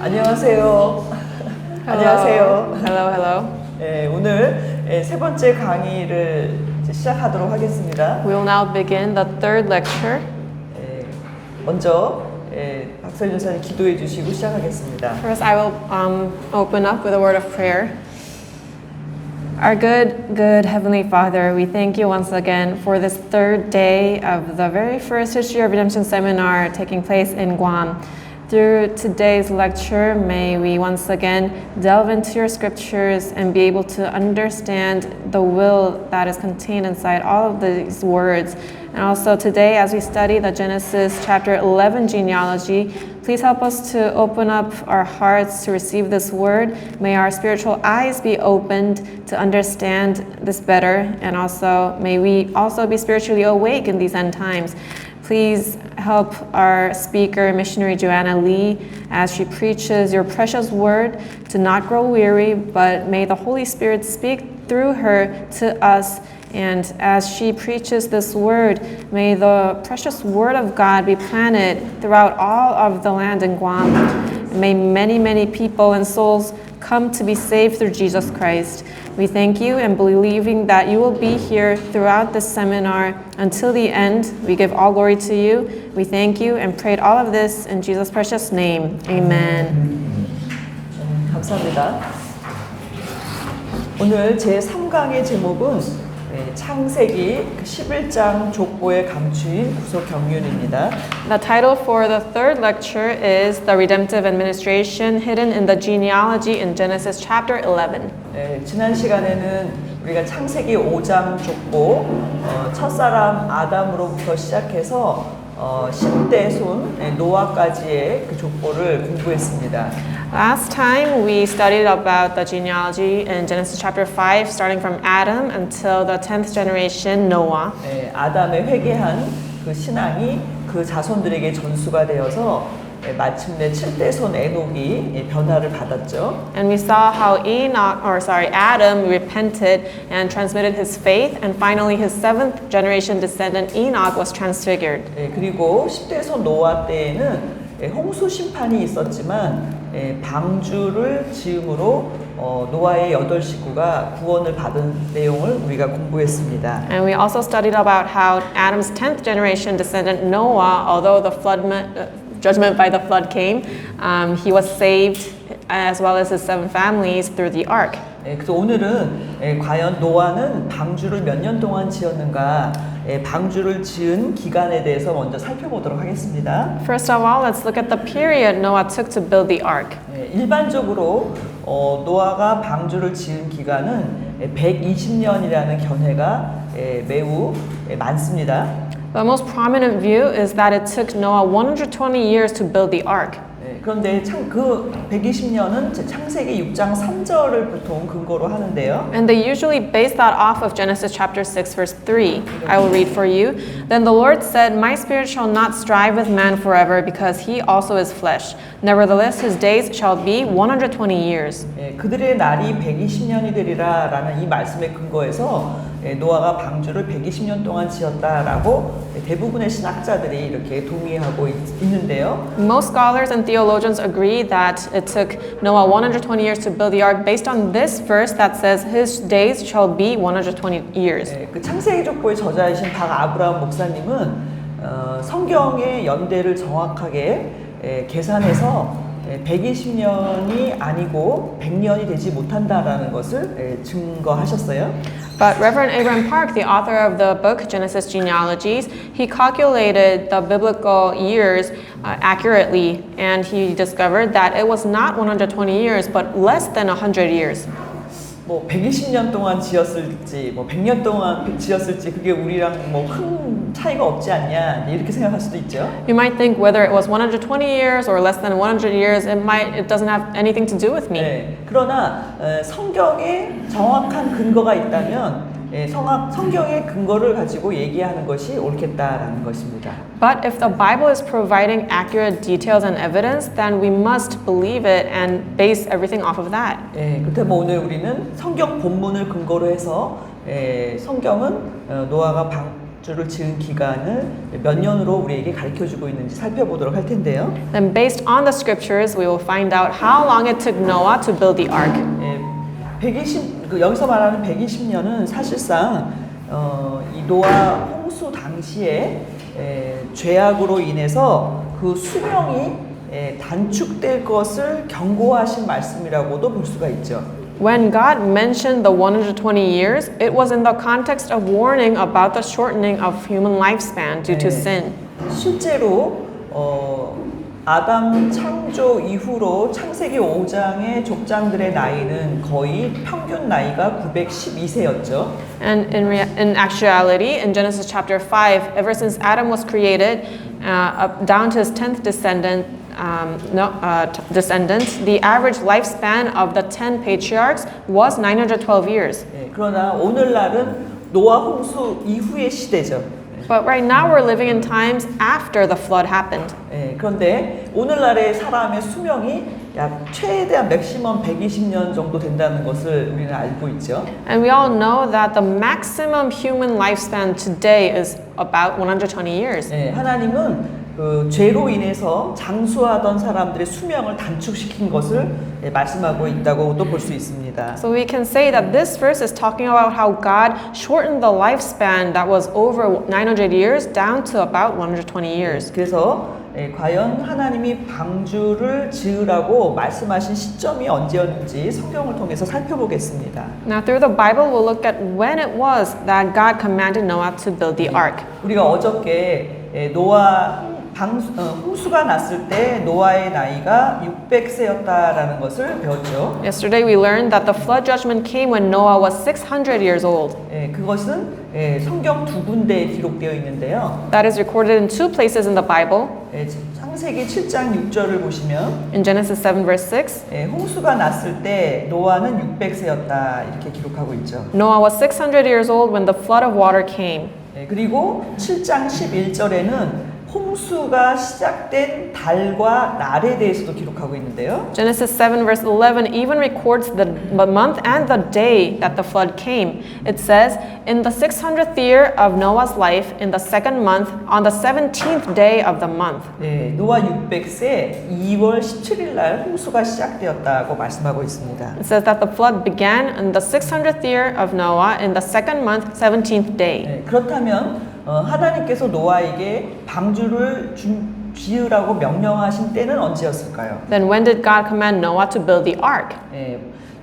안녕하세요. 안녕하세요. Hello, hello. 네, 오늘 세 번째 강의를 이제 시작하도록 하겠습니다. We will now begin the third lecture. 먼저 박설 전사님 기도해 주시고 시작하겠습니다. First, I will open up with a word of prayer. Our good Heavenly Father, we thank you once again for this third day of the very first History of Redemption seminar taking place in Guam. Through today's lecture, may we once again delve into your scriptures and be able to understand the will that is contained inside all of these words. And also today, as we study the Genesis chapter 11 genealogy, please help us to open up our hearts to receive this word. May our spiritual eyes be opened to understand this better. And also, may we also be spiritually awake in these end times. Please help our speaker, missionary Joanna Lee, as she preaches your precious word, to not grow weary, but may the Holy Spirit speak through her to us. And as she preaches this word, may the precious word of God be planted throughout all of the land in Guam. May many people and souls come to be saved through Jesus Christ. We thank you and believing that you will be here throughout this seminar until the end. We give all glory to you. We thank you and prayed all of this in Jesus' precious name. Amen. 감사합니다. 오늘 제3강의 제목은 창세기 11장 족보에 감추인 구속 경륜입니다. The title for the third lecture is The Redemptive Administration Hidden in the Genealogy in Genesis chapter 11. 지난 시간에는 우리가 창세기 5장 족보 첫사람 아담으로부터 시작해서 10대 손 노아까지의 그 족보를 공부했습니다. Last time we studied about the genealogy in Genesis chapter 5 starting from Adam until the 10th generation Noah. 아담의 회개한 그 신앙이 그 자손들에게 전수가 되어서 마침내 7대 손 에녹이 변화를 받았죠. And we saw how Adam repented and transmitted his faith, and finally his 7th generation descendant Enoch was transfigured. 그리고 10대 손 노아 때에는 홍수 심판이 있었지만 방주를 지음으로 노아의 8 식구가 구원을 받은 내용을 우리가 공부했습니다. And we also studied about how Adam's 10th generation descendant Noah, although the judgment by the flood came, he was saved as well as his 7 families through the ark. 그래서 오늘은 과연 노아는 방주를 몇 년 동안 지었는가, 방주를 지은 기간에 대해서 먼저 살펴보도록 하겠습니다. First of all, let's look at the period Noah took to build the ark. 일반적으로 노아가 방주를 지은 기간은 120년이라는 견해가 매우 많습니다. The most prominent view is that it took Noah 120 years to build the ark. 그런데 그 120년은 창세기 6장 3절을 보통 근거로 하는데요. And they usually base that off of Genesis chapter 6 verse 3. I will read for you. Then the Lord said, My spirit shall not strive with man forever because he also is flesh. Nevertheless his days shall be 120 years. 그들의 날이 120년이 되리라 라는 이 말씀에 근거해서 노아가 방주를 120년 동안 지었다라고 대부분의 신학자들이 이렇게 동의하고 있는데요. Most scholars and theologians agree that it took Noah 120 years to build the ark based on this verse that says his days shall be 120 years. 그 창세기 족보의 저자이신 박 아브라함 목사님은 성경의 연대를 정확하게 계산해서 120년이 아니고 100년이 되지 못한다라는 것을 증거하셨어요. But Reverend Abraham Park, the author of the book Genesis Genealogies, he calculated the biblical years accurately, and he discovered that it was not 120 years, but less than 100 years. 뭐 120년 동안 지었을지, 뭐 100년 동안 지었을지 그게 우리랑 뭐 큰 차이가 없지 않냐 이렇게 생각할 수도 있죠. You might think whether it was 120 years or less than 100 years, it doesn't have anything to do with me. 그러나 성경에 정확한 근거가 있다면 성경의 근거를 가지고 얘기하는 것이 옳겠다라는 것입니다. But if the Bible is providing accurate details and evidence, then we must believe it and base everything off of that. 그렇다면 오늘 우리는 성경 본문을 근거로 해서 성경은 노아가 방주를 지은 기간을 몇 년으로 우리에게 가르쳐주고 있는지 살펴보도록 할 텐데요. Then based on the scriptures, we will find out how long it took Noah to build the ark. 120, 여기서 말하는 120년은 사실상 이 노아 홍수 당시에 죄악으로 인해서 그 수명이 단축될 것을 경고하신 말씀이라고도 볼 수가 있죠. When God mentioned the 120 years, it was in the context of warning about the shortening of human lifespan due to sin. 실제로 아담 창조 이후로 창세기 5장의 족장들의 나이는 거의 평균 나이가 912세였죠. And in actuality, in Genesis chapter 5, ever since Adam was created, up down to his 10th descendant, the average lifespan of the 10 patriarchs was 912 years. 그러나 오늘날은 노아 홍수 이후의 시대죠. But right now we're living in times after the flood happened. 그런데 오늘날의 사람의 수명이 약 최대한 맥시멈 120년 정도 된다는 것을 우리는 알고 있죠. And we all know that the maximum human lifespan today is about 120 years. 하나님은 그 죄로 인해서 장수하던 사람들의 수명을 단축시킨 것을 말씀하고 있다고도 볼 수 있습니다. So we can say that this verse is talking about how God shortened the lifespan that was over 900 years down to about 120 years. 그래서 과연 하나님이 방주를 지으라고 말씀하신 시점이 언제였는지 성경을 통해서 살펴보겠습니다. Now through the Bible we'll look at when it was that God commanded Noah to build the ark. 우리가 어저께 노아 홍수가 났을 때 노아의 나이가 600세였다라는 것을 배웠죠. Yesterday we learned that the flood judgment came when Noah was 600 years old. 그것은 성경 두 군데에 기록되어 있는데요. That is recorded in two places in the Bible. 창세기 7장 6절을 보시면 In Genesis 7 verse 6, 홍수가 났을 때 노아는 600세였다 이렇게 기록하고 있죠. Noah was 600 years old when the flood of water came. 그리고 7장 11절에는 홍수가 시작된 달과 날에 대해서도 기록하고 있는데요. Genesis 7 verse 11 even records the month and the day that the flood came. It says, in the 600th year of Noah's life, in the second month, on the 17th day of the month. 노아 600세 2월 17일 날 홍수가 시작되었다고 말씀하고 있습니다. It says that the flood began in the 600th year of Noah in the second month, 17th day. 그렇다면 하나님께서 노아에게 방주를 지으라고 명령하신 때는 언제였을까요? Then when did God command Noah to build the ark?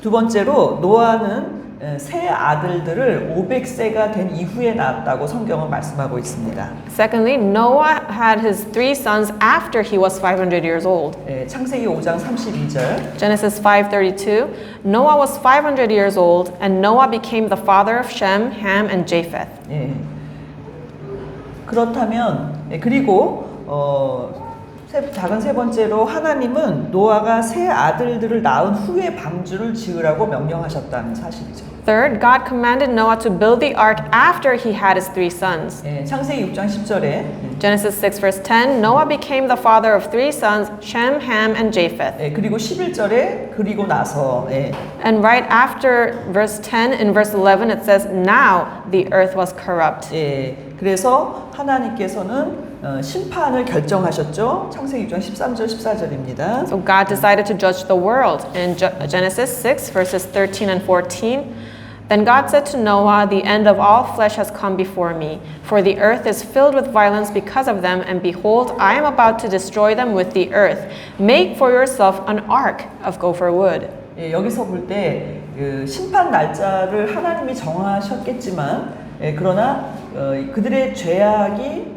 두 번째로 노아는 세 아들들을 500세가 된 이후에 낳았다고 성경은 말씀하고 있습니다. Secondly, Noah had his three sons after he was 500 years old. 창세기 5장 32절. Genesis 5:32, Noah was 500 years old, and Noah became the father of Shem, Ham, and Japheth. 그렇다면 그리고 작은 세 번째로 하나님은 노아가 세 아들들을 낳은 후에 방주를 지으라고 명령하셨다는 사실이죠. Third, God commanded Noah to build the ark after he had his three sons. 창세기 6장 10절에 Genesis 6 verse 10, Noah became the father of three sons, Shem, Ham, and Japheth. 그리고 11절에 그리고 나서 And right after verse 10, in verse 11, it says, now the earth was corrupt. 그래서 하나님께서는 심판을 결정하셨죠. 창세기 6장 13절 14절입니다. So God decided to judge the world. In Genesis 6 verses 13 and 14, then God said to Noah, the end of all flesh has come before me, for the earth is filled with violence because of them, and behold, I am about to destroy them with the earth. Make for yourself an ark of gopher wood. 여기서 볼 때 심판 날짜를 하나님이 정하셨겠지만 그러나 그들의 죄악이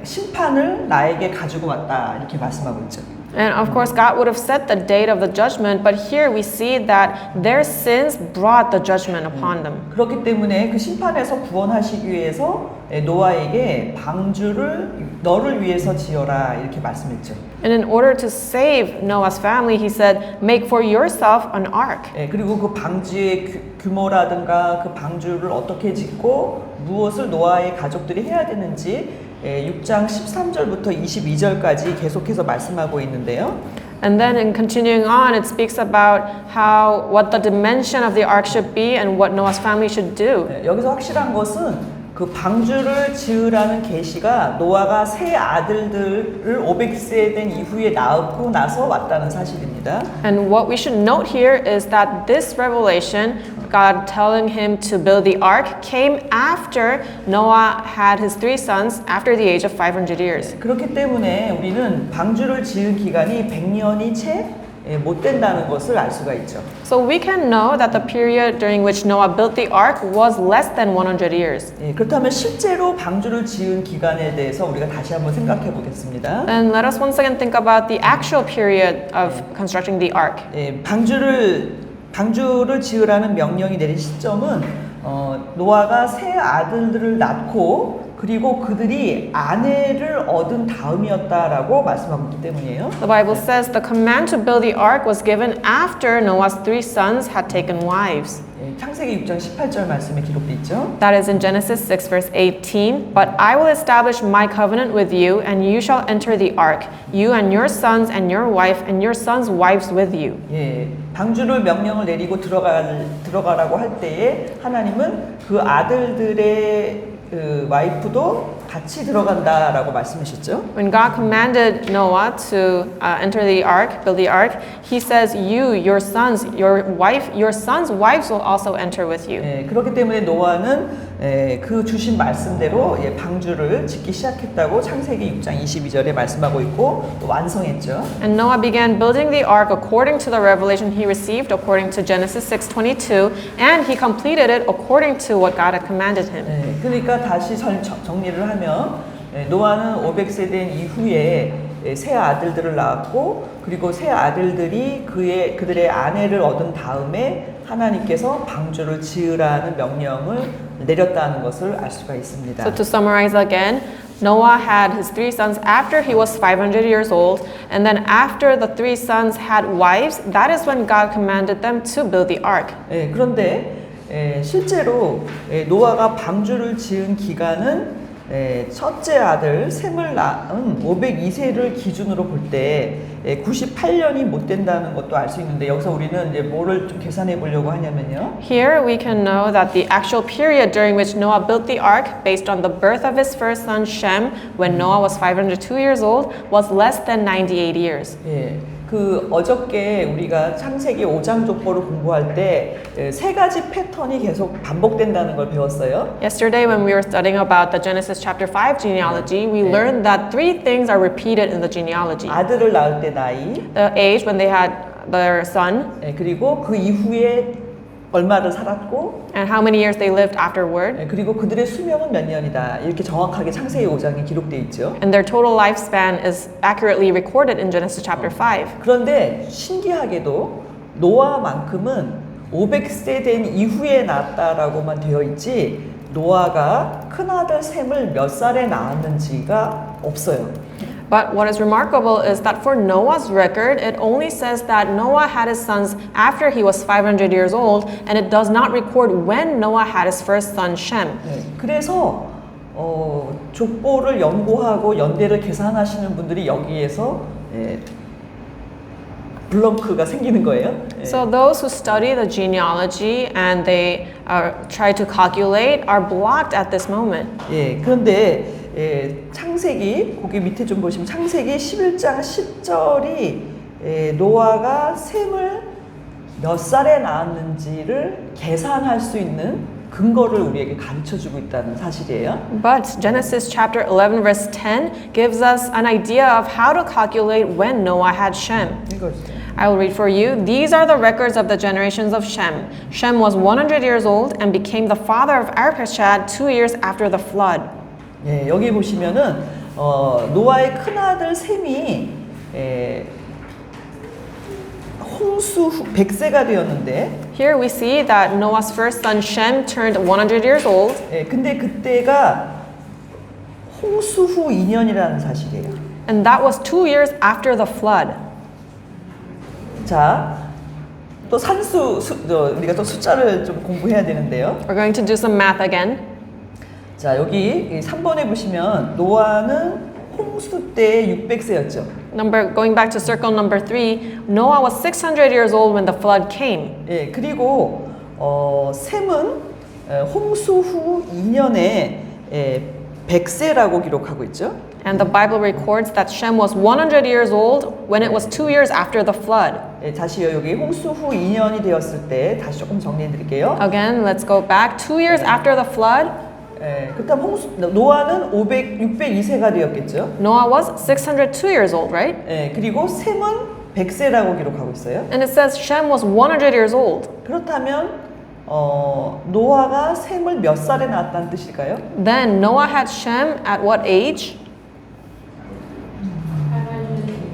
심판을 나에게 가지고 왔다 이렇게 말씀하고 있죠. And of course, God would have set the date of the judgment, but here we see that their sins brought the judgment upon them. 그렇기 때문에 그 심판에서 구원하시기 위해서 노아에게 방주를 너를 위해서 지어라 이렇게 말씀했죠. And in order to save Noah's family, he said, make for yourself an ark. 그리고 그 방주의 규모라든가 그 방주를 어떻게 짓고 무엇을 노아의 가족들이 해야 되는지 6장 13절부터 22절까지 계속해서 말씀하고 있는데요. And then in continuing on, it speaks about what the dimension of the ark should be and what Noah's family should do. 여기서 확실한 것은 그 방주를 지으라는 계시가 노아가 세 아들들을 500세 된 이후에 낳고 나서 왔다는 사실입니다. And what we should note here is that this revelation, God telling him to build the ark, came after Noah had his 3 sons after the age of 500 years. 그렇기 때문에 우리는 방주를 지은 기간이 100년이 채 못 된다는 것을 알 수가 있죠. So we can know that the period during which Noah built the ark was less than 100 years. 그렇다면 실제로 방주를 지은 기간에 대해서 우리가 다시 한번 생각해 보겠습니다. And let us once again think about the actual period of constructing the ark. 방주를 지으라는 명령이 내린 시점은 노아가 세 아들들을 낳고 그리고 그들이 아내를 얻은 다음이었다라고 말씀하고 있기 때문이에요. The Bible says the command to build the ark was given after Noah's 3 sons had taken wives. 창세기 6장 18절 말씀에 기록돼 있죠. That is in Genesis 6 verse 18. But I will establish my covenant with you, and you shall enter the ark, you and your sons and your wife and your sons' wives with you. 방주를 명령을 내리고 들어가라고 할 때에 하나님은 그 아들들의 와이프도 같이 들어간다라고 말씀하셨죠. When God commanded Noah to enter the ark, build the ark, He says, "You, your sons, your wife, your sons' wives will also enter with you." 그렇기 때문에 노아는 그 주신 말씀대로 방주를 짓기 시작했다고 창세기 6장 22절에 말씀하고 있고 또 완성했죠. And Noah began building the ark according to the revelation he received, according to Genesis 6:22, and he completed it according to what God had commanded him. 그러니까 다시 정리를 하면 노아는 500세 된 이후에 세 아들들을 낳았고 그리고 세 아들들이 그들의 아내를 얻은 다음에 하나님께서 방주를 지으라는 명령을 내렸다는 것을 알 수가 있습니다. So to summarize again, Noah had his 3 sons after he was 500 years old, and then after the 3 sons had wives, that is when God commanded them to build the ark. 그런데 실제로 노아가 방주를 지은 기간은 첫째 아들 셈을 낳은 502세를 기준으로 볼 때 98년이 못 된다는 것도 알 수 있는데 여기서 우리는 이제 뭐를 좀 계산해 보려고 하냐면요. Here we can know that the actual period during which Noah built the ark, based on the birth of his first son Shem, when Noah was 502 years old, was less than 98 years. 그 어저께 우리가 창세기 5장 족보를 공부할 때 세 가지 패턴이 계속 반복된다는 걸 배웠어요. Yesterday when we were studying about the Genesis chapter 5 genealogy, we learned that 3 things are repeated in the genealogy. 아들을 낳을 때 나이, The age when they had their son, 그리고 그 이후에 얼마를 살았고, and how many years they lived afterward, 그리고 그들의 수명은 몇 년이다. 이렇게 정확하게 창세기 5장에 기록돼 있죠. and their total lifespan is accurately recorded in Genesis chapter 5. 그런데 신기하게도 노아만큼은 500세 된 이후에 낳았다라고만 되어 있지 노아가 큰아들 셈을 몇 살에 낳았는지가 없어요. But what is remarkable is that for Noah's record, it only says that Noah had his sons after he was 500 years old, and it does not record when Noah had his first son Shem. 그래서 족보를 연구하고 연대를 계산하시는 분들이 여기에서 블렁크가 생기는 거예요. So those who study the genealogy and they try to calculate are blocked at this moment. 그런데 창세기 거기 밑에 좀 보시면 창세기 11장 10절이 노아가 셈을 몇 살에 낳았는지를 계산할 수 있는 근거를 우리에게 가르쳐주고 있다는 사실이에요. But Genesis chapter 11 verse 10 gives us an idea of how to calculate when Noah had Shem. 읽어주세요. I will read for you. These are the records of the generations of Shem. Shem was 100 years old and became the father of Arpachshad 2 years after the flood. 여기 보시면은 노아의 큰아들 셈이 홍수 후 100세가 되었는데 Here we see that Noah's first son Shem turned 100 years old. 근데 그때가 홍수 후 2년이라는 사실이에요. And that was 2 years after the flood. 자, 또 우리가 또 숫자를 좀 공부해야 되는데요. We're going to do some math again. 자, 여기 3번에 보시면 노아는 홍수 때 600세였죠. Going back to circle number 3, Noah was 600 years old when the flood came. 그리고 셈은 홍수 후 2년에 100세라고 기록하고 있죠. And the Bible records that Shem was 100 years old when it was 2 years after the flood. 다시 여기 홍수 후 2년이 되었을 때 다시 조금 정리해 드릴게요. Again, let's go back 2 years after the flood. 그렇다면 노아는 602세가 되었겠죠. Noah was 602 years old, right? 그리고 셈은 100세라고 기록하고 있어요. And it says Shem was 100 years old. 그렇다면 노아가 셈을 몇 살에 낳았다는 뜻일까요? Then Noah had Shem at what age?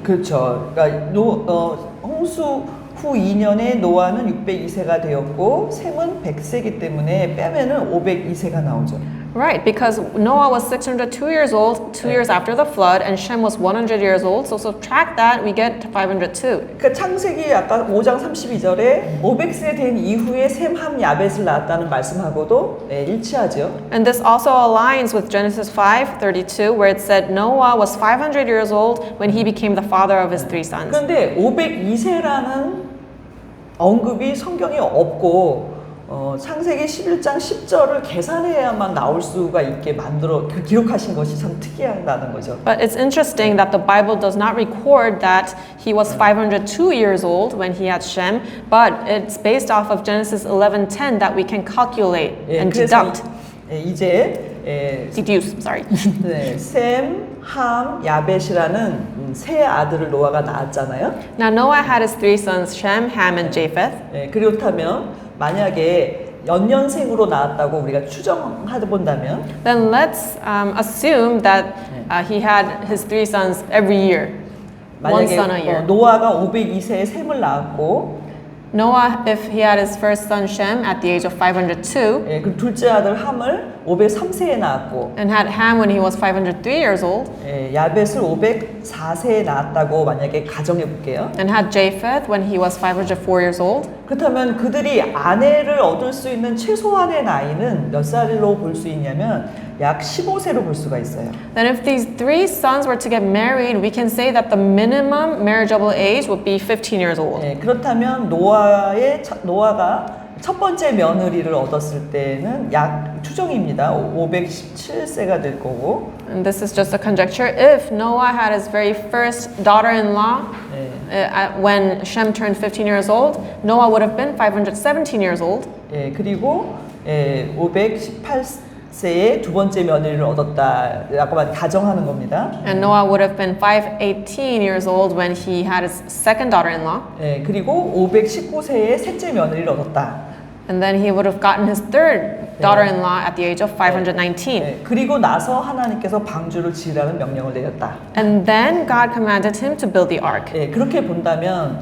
그렇죠. 그러니까 홍수 후 2년에 노아는 602세가 되었고 셈은 100세이기 때문에 빼면은 502세가 나오죠. Right, because Noah was 602 years old 2 years after the flood, and Shem was 100 years old. So subtract that, we get to 502. 그러니까 창세기 아까 5장 32절에 500세 된 이후에 셈, 함, 야벳을 낳았다는 말씀하고도 일치하죠. And this also aligns with Genesis 5:32, where it said Noah was 500 years old when he became the father of his 3 sons. 그런데 502세라는 언급이 성경에 없고 창세기 11장 10절을 계산해야만 나올 수가 있게 기록하신 것이 참 특이하다는 거죠. But it's interesting that the Bible does not record that he was 502 years old when he had Shem, but it's based off of Genesis 11:10 that we can calculate and deduct. Deduce, sorry. 셈, 함, 야벳이라는 세 아들을 노아가 낳았잖아요. Now Noah had his 3 sons, Shem, Ham, and Japheth. 그렇다면 만약에 연년생으로 낳았다고 우리가 추정하다 본다면 Then let's assume that he had his 3 sons every year. One son a year. 노아가 502세에 셈을 낳았고 Noah, if he had his first son Shem at the age of 502, 그 둘째 아들 함을 503세에 낳았고 and had Ham when he was 503 years old, 야벳을 504세에 낳았다고 만약에 가정해 볼게요. and had Japheth when he was 504 years old, 그렇다면 그들이 아내를 얻을 수 있는 최소한의 나이는 몇 살로 볼 수 있냐면 약 15세로 볼 수가 있어요. then if these 3 sons were to get married, we can say that the minimum marriageable age would be 15 years old. 그렇다면 노아가 첫 번째 며느리를 얻었을 때는 약 추정입니다. 517세가 될 거고. And this is just a conjecture. If Noah had his very first daughter-in-law when Shem turned 15 years old, Noah would have been 517 years old. 그리고 518세에 두 번째 며느리를 얻었다라고만 가정하는 겁니다. And Noah would have been 518 years old when he had his second daughter-in-law. 그리고 519세에 셋째 며느리를 얻었다. And then he would have gotten his third daughter-in-law at the age of 519. 그리고 나서 하나님께서 방주를 지으라는 명령을 내렸다. And then God commanded him to build the ark. 그렇게 본다면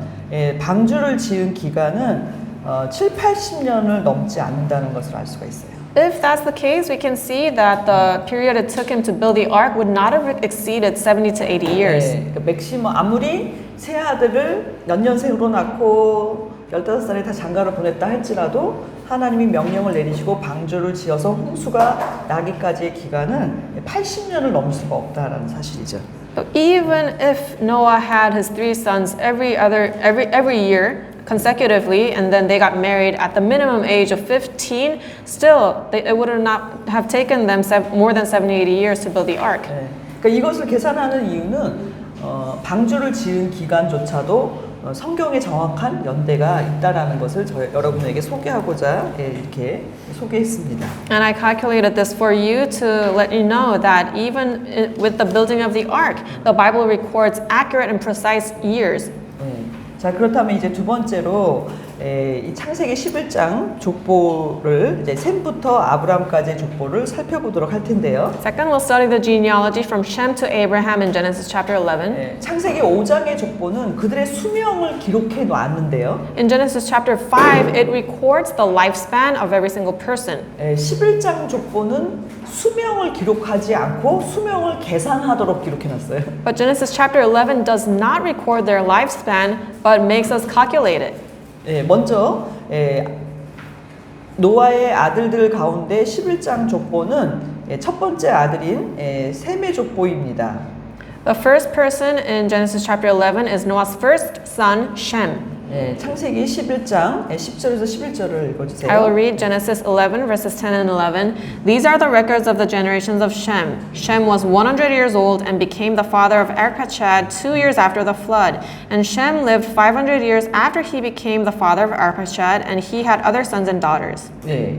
방주를 지은 기간은 7, 80년을 넘지 않는다는 것을 알 수가 있어요. If that's the case, we can see that the period it took him to build the ark would not have exceeded 70 to 80 years. 맥시멈 아무리 세 아들을 연년생으로 낳고 15살에 다 장가를 보냈다 할지라도 하나님이 명령을 내리시고 방주를 지어서 홍수가 나기까지의 기간은 80년을 넘을 수가 없다라는 사실이죠. So even if Noah had his 3 sons every year consecutively, and then they got married at the minimum age of 15, still it would not have taken them more than 70, 80 years to build the ark. 그러니까 이것을 계산하는 이유는 방주를 지은 기간조차도 성경에 정확한 연대가 있다라는 것을 여러분에게 소개하고자 이렇게 소개했습니다. And I calculated this for you to let you know that even with the building of the ark, the Bible records accurate and precise years. 자, 그렇다면 이제 두 번째로 이 창세기 11장 족보를 이제 셈부터 아브라함까지의 족보를 살펴보도록 할 텐데요. Second, we'll study the genealogy from Shem to Abraham in Genesis chapter 11. 창세기 5장의 족보는 그들의 수명을 기록해 놨는데요. In Genesis chapter 5, it records the lifespan of every single person. 11장 족보는 수명을 기록하지 않고 수명을 계산하도록 기록해 놨어요. But Genesis chapter 11 does not record their lifespan, but makes us calculate it. 먼저 노아의 아들들 가운데 11장 족보는 첫 번째 아들인 셈의 족보입니다. The first person in Genesis chapter 11 is Noah's first son, Shem. 예, 창세기 11장 10절에서 11절을 읽어주세요. I will read Genesis 11, verses 10 and 11. These are the records of the generations of Shem. Shem was 100 years old and became the father of Arpachshad 2 years after the flood. And Shem lived 500 years after he became the father of Arpachshad, and he had other sons and daughters. 예,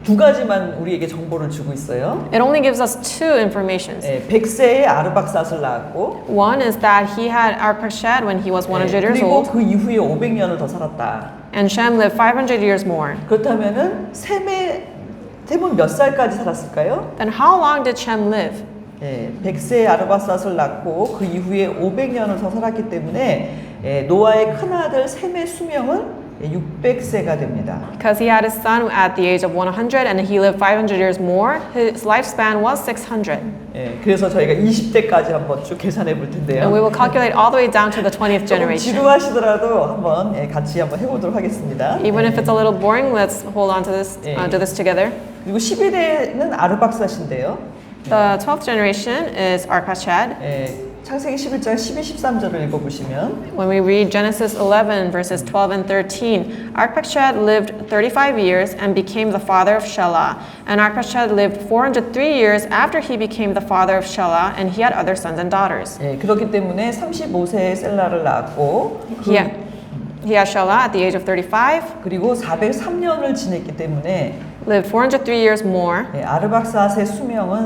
두 가지만 우리에게 정보를 주고 있어요. It only gives us two informations. 예, 100세에 아르박삿을 낳았고 One is that he had Arpachshad when he was 100 years 그리고 old, 그 이후에 500년을 더 살았다. and Shem lived 500 years more. 그렇다면은 셈은 몇 살까지 살았을까요? Then how long did Shem live? 예, 100세에 아르박삿을 낳고 그 이후에 500년을 더 살았기 때문에 노아의 큰아들 셈의 수명은 600세가 됩니다. Because he had his son at the age of 100 and he lived 500 years more, his lifespan was 600. 예, 그래서 저희가 20대까지 한번 쭉 계산해 볼 And we 텐데요. will calculate all the way down to the 20th 조금 generation. 지루하시더라도 한번 같이 한번 해보도록 하겠습니다. Even if it's a little boring, let's hold on to this, do this together. 그리고 11대는 아르박삿인데요. The 12th generation is Arpachshad. 창세기 11장 12, 13절을 읽어보시면 When we read Genesis 11, verses 12 and 13, Arpachshad lived 35 years and became the father of Shelah. And Arpachshad lived 403 years after he became the father of Shelah, and he had other sons and daughters. 그렇기 때문에 35세에 셀라를 낳았고 He had Shelah at the age of 35, 그리고 403년을 지냈기 때문에 lived 403 years more. 아르박삿의 수명은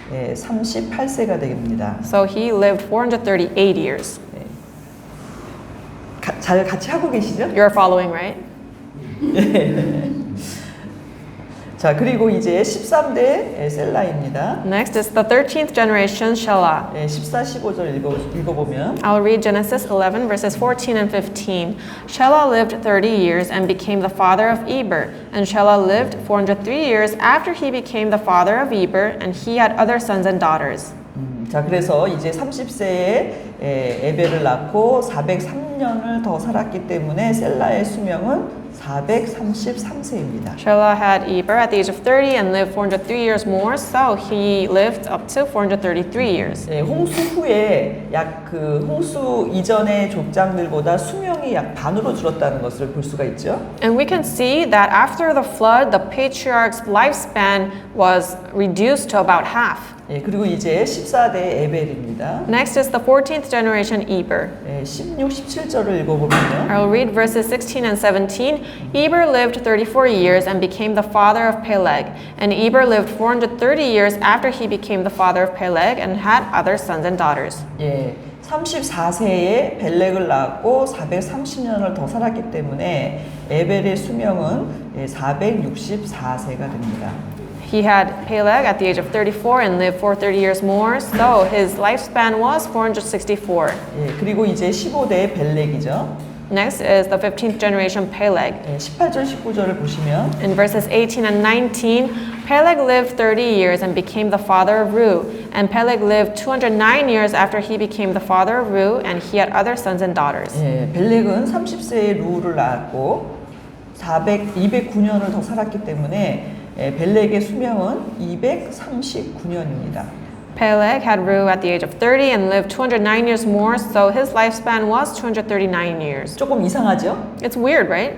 438세가 됩니다. So he lived 438 years. 잘 같이 하고 계시죠? You're following, right? 자, 그리고 이제 13대 셀라입니다. Next is the 13th generation, Shelah. 14, 15절 읽어보면 I'll read Genesis 11, verses 14 and 15. Shelah lived 30 years and became the father of Eber. And Shelah lived 403 years after he became the father of Eber, and he had other sons and daughters. 자, 그래서 이제 30세에 에벨을 낳고 403년을 더 살았기 때문에 셀라의 수명은 433세입니다. Shelah had Eber at the age of 30 and lived 403 years more, so he lived up to 433 years. 홍수 후에 약 그 홍수 이전의 족장들보다 수명이 약 반으로 줄었다는 것을 볼 수가 있죠. And we can see that after the flood, the patriarch's lifespan was reduced to about half. 그리고 이제 14대 에벨입니다. Next is the 14th generation Eber. 16, 17절을 읽어보면요. I'll read verses 16 and 17. Eber lived 34 years and became the father of Peleg. And Eber lived 430 years after he became the father of Peleg and had other sons and daughters. 34세에 벨렉을 낳았고 430년을 더 살았기 때문에 에벨의 수명은 464세가 됩니다. He had Peleg at the age of 34 and lived 430 years more, so his lifespan was 464. 그리고 이제 15대 벨렉이죠. Next is the 15th generation Peleg. 18절, 19절을 보시면 In verses 18 and 19, Peleg lived 30 years and became the father of Ru. And Peleg lived 209 years after he became the father of Ru, and he had other sons and daughters. 벨렉은 30세에 루를 낳았고 209년을 더 살았기 때문에 벨렉의 수명은 239년입니다. Peleg had Ru at the age of 30 and lived 209 years more, so his lifespan was 239 years. 조금 이상하죠? It's weird, right?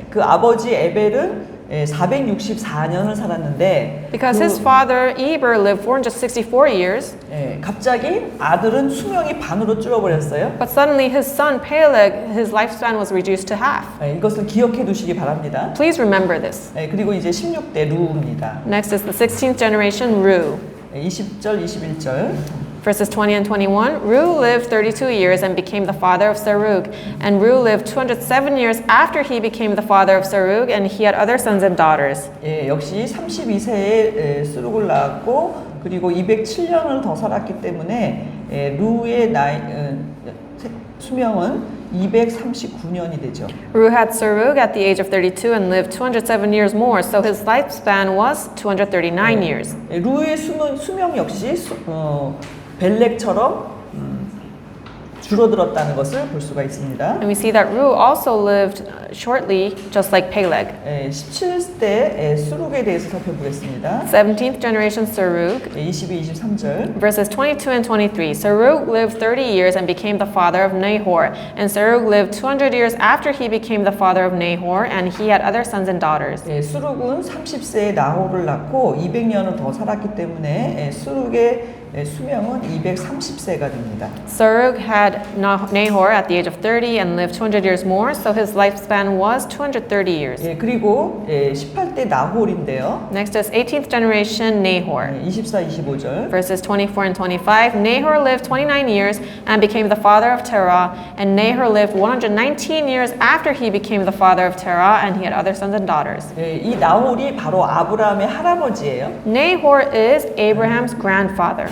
그 아버지 에벨은 464년을 살았는데 Because his father Eber lived 464 years, 갑자기 아들은 수명이 반으로 줄어버렸어요. but suddenly his son Peleg, his lifespan was reduced to half. 이것을 기억해 두시기 바랍니다. Please remember this. 그리고 이제 16대 루입니다. Next is the 16th generation Ru. 20절, 21절. Verses 20 and 21, Ru lived 32 years and became the father of Serug. And Ru lived 207 years after he became the father of Serug, and he had other sons and daughters. 역시 32세에 스룩을 낳았고 그리고 207년을 더 살았기 때문에 루의 수명은 239년이 되죠. Ru had Serug at the age of 32 and lived 207 years more, so his lifespan was 239 years. 루의 수명 역시 벨렉처럼 줄어들었다는 것을 볼 수가 있습니다. And we see that Reu also lived shortly, just like Peleg. 17대 수룩에 대해서 살펴보겠습니다. 17th generation Serug, 22, 23절. verses 22 and 23. Serug lived 30 years and became the father of Nahor. And Serug lived 200 years after he became the father of Nahor, and he had other sons and daughters. 수룩은 30세에 나홀을 낳고 200년을 더 살았기 때문에 수룩의 수명은 230세가 됩니다. Serug had Nahor at the age of 30 and lived 200 years more, so his lifespan was 230 years. 그리고 18대 나홀인데요. Next is 18th generation Nahor. 24, 25절. Verses 24 and 25. Nahor lived 29 years and became the father of Terah, and Nahor lived 119 years after he became the father of Terah, and he had other sons and daughters. 이 나홀이 바로 아브라함의 할아버지예요. Nahor is Abraham's grandfather.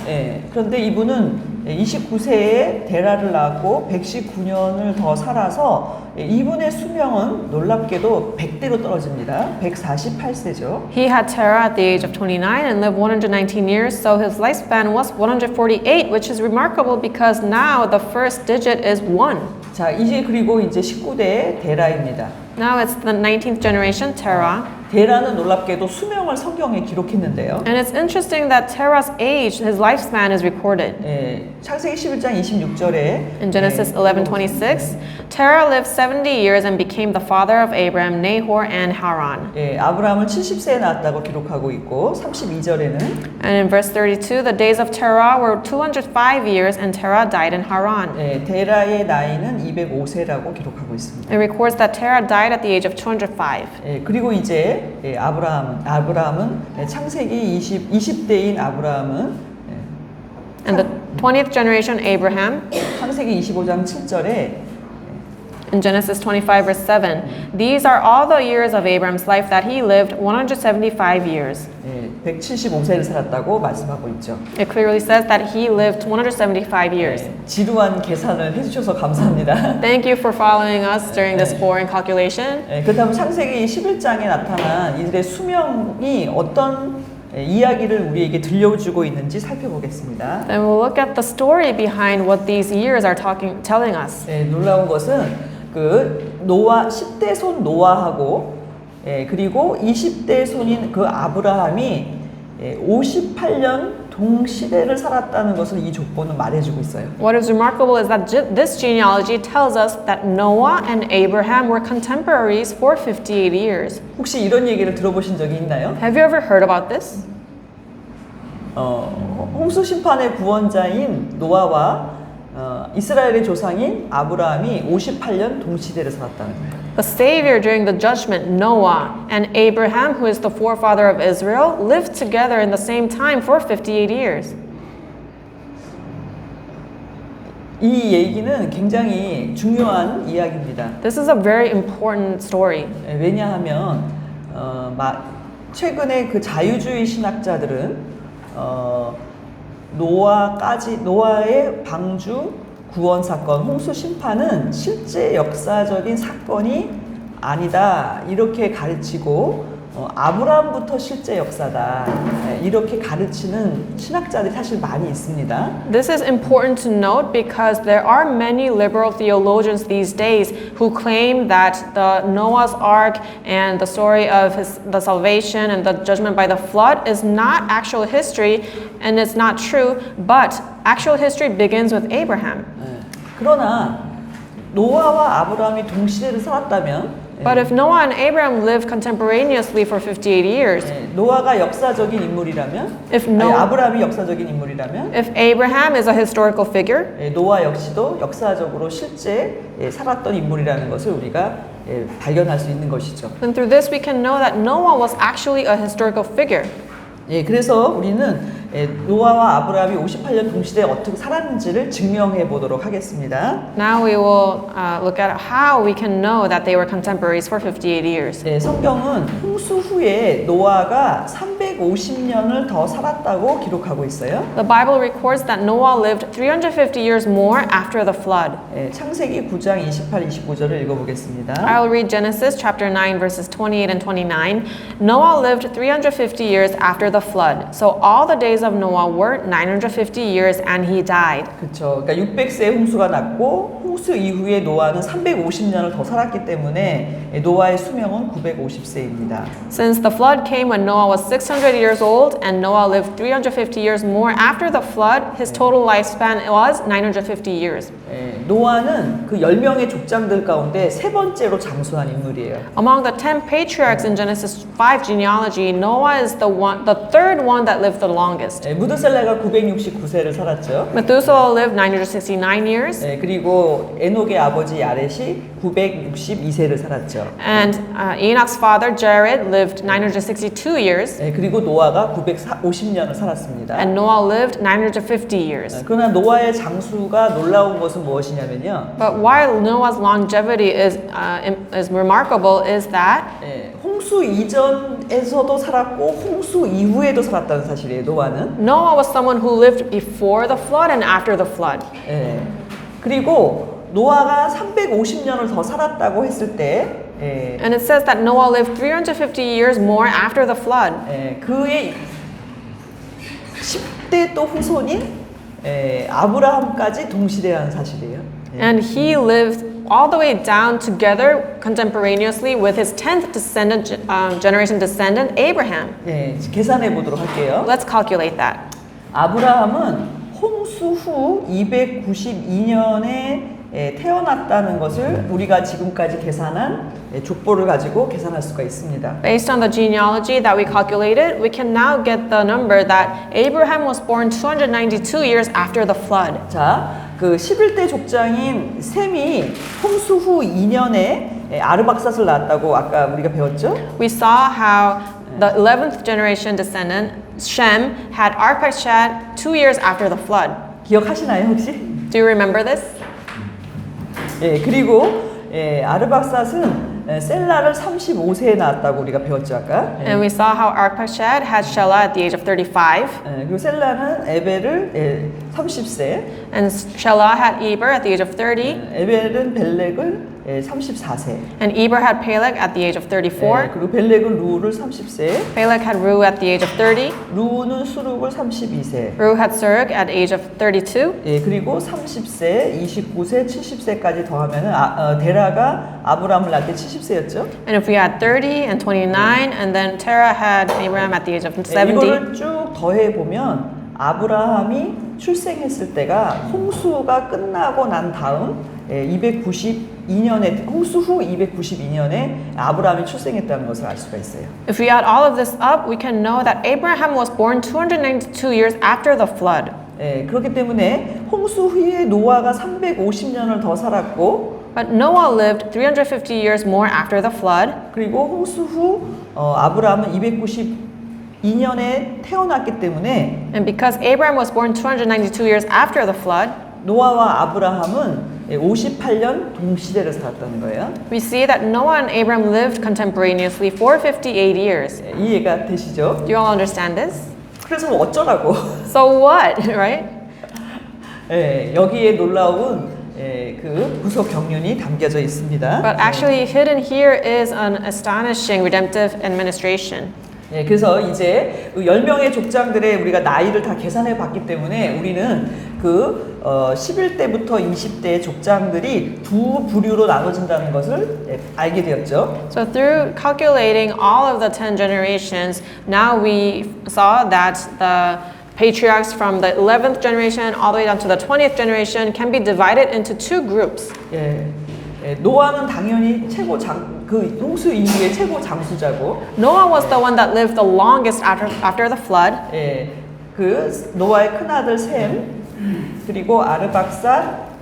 그런데 이분은 29세에 데라를 낳았고 119년을 더 살아서 이분의 수명은 놀랍게도 100대로 떨어집니다. 148세죠. He had Terah at the age of 29 and lived 119 years, so his lifespan was 148, which is remarkable because now the first digit is 1. 자, 그리고 이제 19대 데라입니다. Now it's the 19th generation Terah. 데라는 놀랍게도 수명을 성경에 기록했는데요. And it's interesting that Terah's age, his lifespan is recorded. 창세기 11장 26절에 In Genesis 11:26, Terah lived 70 years and became the father of Abraham, Nahor, and Haran. 아브라함을 70세에 낳았다고 기록하고 있고 32절에는 And in verse 32, the days of Terah were 205 years, and Terah died in Haran. 데라의 나이는 205세라고 기록하고 있습니다. It records that Terah died at the age of 205. 그리고 이제 아브라함은 창세기 20대인 아브라함은 And the 20th generation Abraham, 창세기 25장 7절에 in Genesis 25 verse 7, these are all the years of Abraham's life that he lived, 175 years. 175세를 살았다고 말씀하고 있죠. It clearly says that he lived 175 years. 지루한 계산을 해주셔서 감사합니다. Thank you for following us during this boring calculation. 그렇다면 창세기 11장에 나타난 이들의 수명이 어떤 이야기를 우리에게 들려주고 있는지 살펴보겠습니다. Then we'll look at the story behind what these years are telling us. 놀라운 것은 그 노아 10대 손 노아하고 그리고 20대 손인 그 아브라함이 58년 동시대를 살았다는 것을 이 족보는 말해주고 있어요. What is remarkable is that this genealogy tells us that Noah and Abraham were contemporaries for 58 years. 혹시 이런 얘기를 들어보신 적이 있나요? Have you ever heard about this? 홍수 심판의 구원자인 노아와 이스라엘의 조상인 아브라함이 58년 동시대를 살았다는 거예요. The Savior during the judgment, Noah, and Abraham, who is the forefather of Israel, lived together in the same time for 58 years. 이 얘기는 굉장히 중요한 이야기입니다. This is a very important story. 왜냐하면 최근에 그 자유주의 신학자들은 노아의 방주 구원 사건, 홍수 심판은 실제 역사적인 사건이 아니다 이렇게 가르치고 아브라함부터 실제 역사다 이렇게 가르치는 신학자들이 사실 많이 있습니다. This is important to note because there are many liberal theologians these days who claim that the Noah's Ark and the story of the salvation and the judgment by the flood is not actual history and it's not true, but actual history begins with Abraham. 그러나 노아와 아브라함이 동시대를 살았다면 But if Noah and Abraham lived contemporaneously for 58 years, 노아가 역사적인 인물이라면, 아브라함이 역사적인 인물이라면, if Abraham is a historical figure, 노아 역시도 역사적으로 실제 살았던 인물이라는 것을 우리가 발견할 수 있는 것이죠. then through this we can know that Noah was actually a historical figure. 그래서 우리는 노아와 아브라함이 58년 동시대에 어떻게 살았는지를 증명해 보도록 하겠습니다. Now we will look at how we can know that they were contemporaries for 58 years. 성경은 홍수 후에 노아가 350년을 더 살았다고 기록하고 있어요. The Bible records that Noah lived 350 years more after the flood. 예, 창세기 9장 28, 29절을 읽어보겠습니다. I'll read Genesis chapter 9 verses 28 and 29. Noah lived 350 years after the flood. So all the days of Noah were 950 years and he died. 그렇죠. 그러니까 600세의 홍수가 났고 홍수 이후에 노아는 350년을 더 살았기 때문에 노아의 수명은 950세입니다. Since the flood came when Noah was 600 years old and Noah lived 350 years more after the flood, his total lifespan was 950 years. 노아는 그 10명의 족장들 가운데 세 번째로 장수한 인물이에요. Among the 10 patriarchs in Genesis 5 genealogy, Noah is the third one that lived the longest. 무드셀라가 969세를 살았죠. Methuselah lived 969 years. 그리고 에녹의 아버지 야렛이 962세를 살았죠. And Enoch's father Jared lived 962 years. 그리고 노아가 950년을 살았습니다. And Noah lived 950 years. 그러나 노아의 장수가 놀라운 것은 무엇이냐면요. But while Noah's longevity is remarkable, is that 홍수 이전에서도 살았고 홍수 이후에도 살았다는 사실이에요. 노아는. Noah was someone who lived before the flood and after the flood. 그리고 노아가 350년을 더 살았다고 했을 때 And it says that Noah lived 350 years more after the flood. 그의 10대 또 후손인 아브라함까지 동시대라는 사실이에요. And he lived all the way down together contemporaneously with his 10th generation descendant, Abraham. 계산해 보도록 할게요. Let's calculate that. 아브라함은 홍수 후 292년에 태어났다는 것을 우리가 지금까지 계산한 족보를 가지고 계산할 수가 있습니다. Based on the genealogy that we calculated, we can now get the number that Abraham was born 292 years after the flood. 자, 그 11대 족장인 셈이 홍수 후 2년에 아르박삿을 낳았다고 아까 우리가 배웠죠? We saw how the 11th generation descendant, Shem, had Arpachshad 2 years after the flood. 기억하시나요 혹시? Do you remember this? 그리고 아르박삿은 셀라를 35세에 낳았다고 우리가 배웠죠 아까. And we saw how Arpachshad had Shelah at the age of 35. 그리고 셀라는 에벨을 30세. And Shelah had Eber at the age of 30. 에벨은 벨렉을 34세. And Eber had Peleg at the age of 34. 그리고 벨렉은 루를 30세. Peleg had Reu at the age of 30. 루는 수룩을 32세. Reu had Serug at the age of 32. 그리고 30세, 29세, 70세까지 더하면은 데라가 아브라함을 낳을 때 70세였죠. And if we had 30 and 29, and then Terah had Abraham at the age of 70. 이거를 쭉 더해 보면 아브라함이 출생했을 때가 홍수가 끝나고 난 다음 292년에 홍수 후 292년에 아브라함이 출생했다는 것을 알 수가 있어요. If we add all of this up, we can know that Abraham was born 292 years after the flood. 그렇기 때문에 홍수 후에 노아가 350년을 더 살았고 But Noah lived 350 years more after the flood. 그리고 홍수 후 아브라함은 292년에 태어났기 때문에 And because Abraham was born 292 years after the flood, 노아와 아브라함은 58년 동시대를 살았다는 거예요. we see that Noah and Abraham lived contemporaneously for 58 years. 이해가 되시죠? Do you all understand this? 그래서 뭐 어쩌라고? So what, right? 여기에 놀라운 그 구속 경륜이 담겨져 있습니다. But actually hidden here is an astonishing redemptive administration. 그래서 이제 10명의 족장들의 우리가 나이를 다 계산해 봤기 때문에 우리는 그 11대부터 20대의 족장들이 두 부류로 나눠진다는 것을 알게 되었죠. So through calculating all of the 10 generations, now we saw that the patriarchs from the 11th generation all the way down to the 20th generation can be divided into two groups. 노아는 당연히 그 홍수 이후에 최고 장수자고. Noah was the one that lived the longest after the flood. 그 노아의 큰아들 셈 그리고 아르박삿,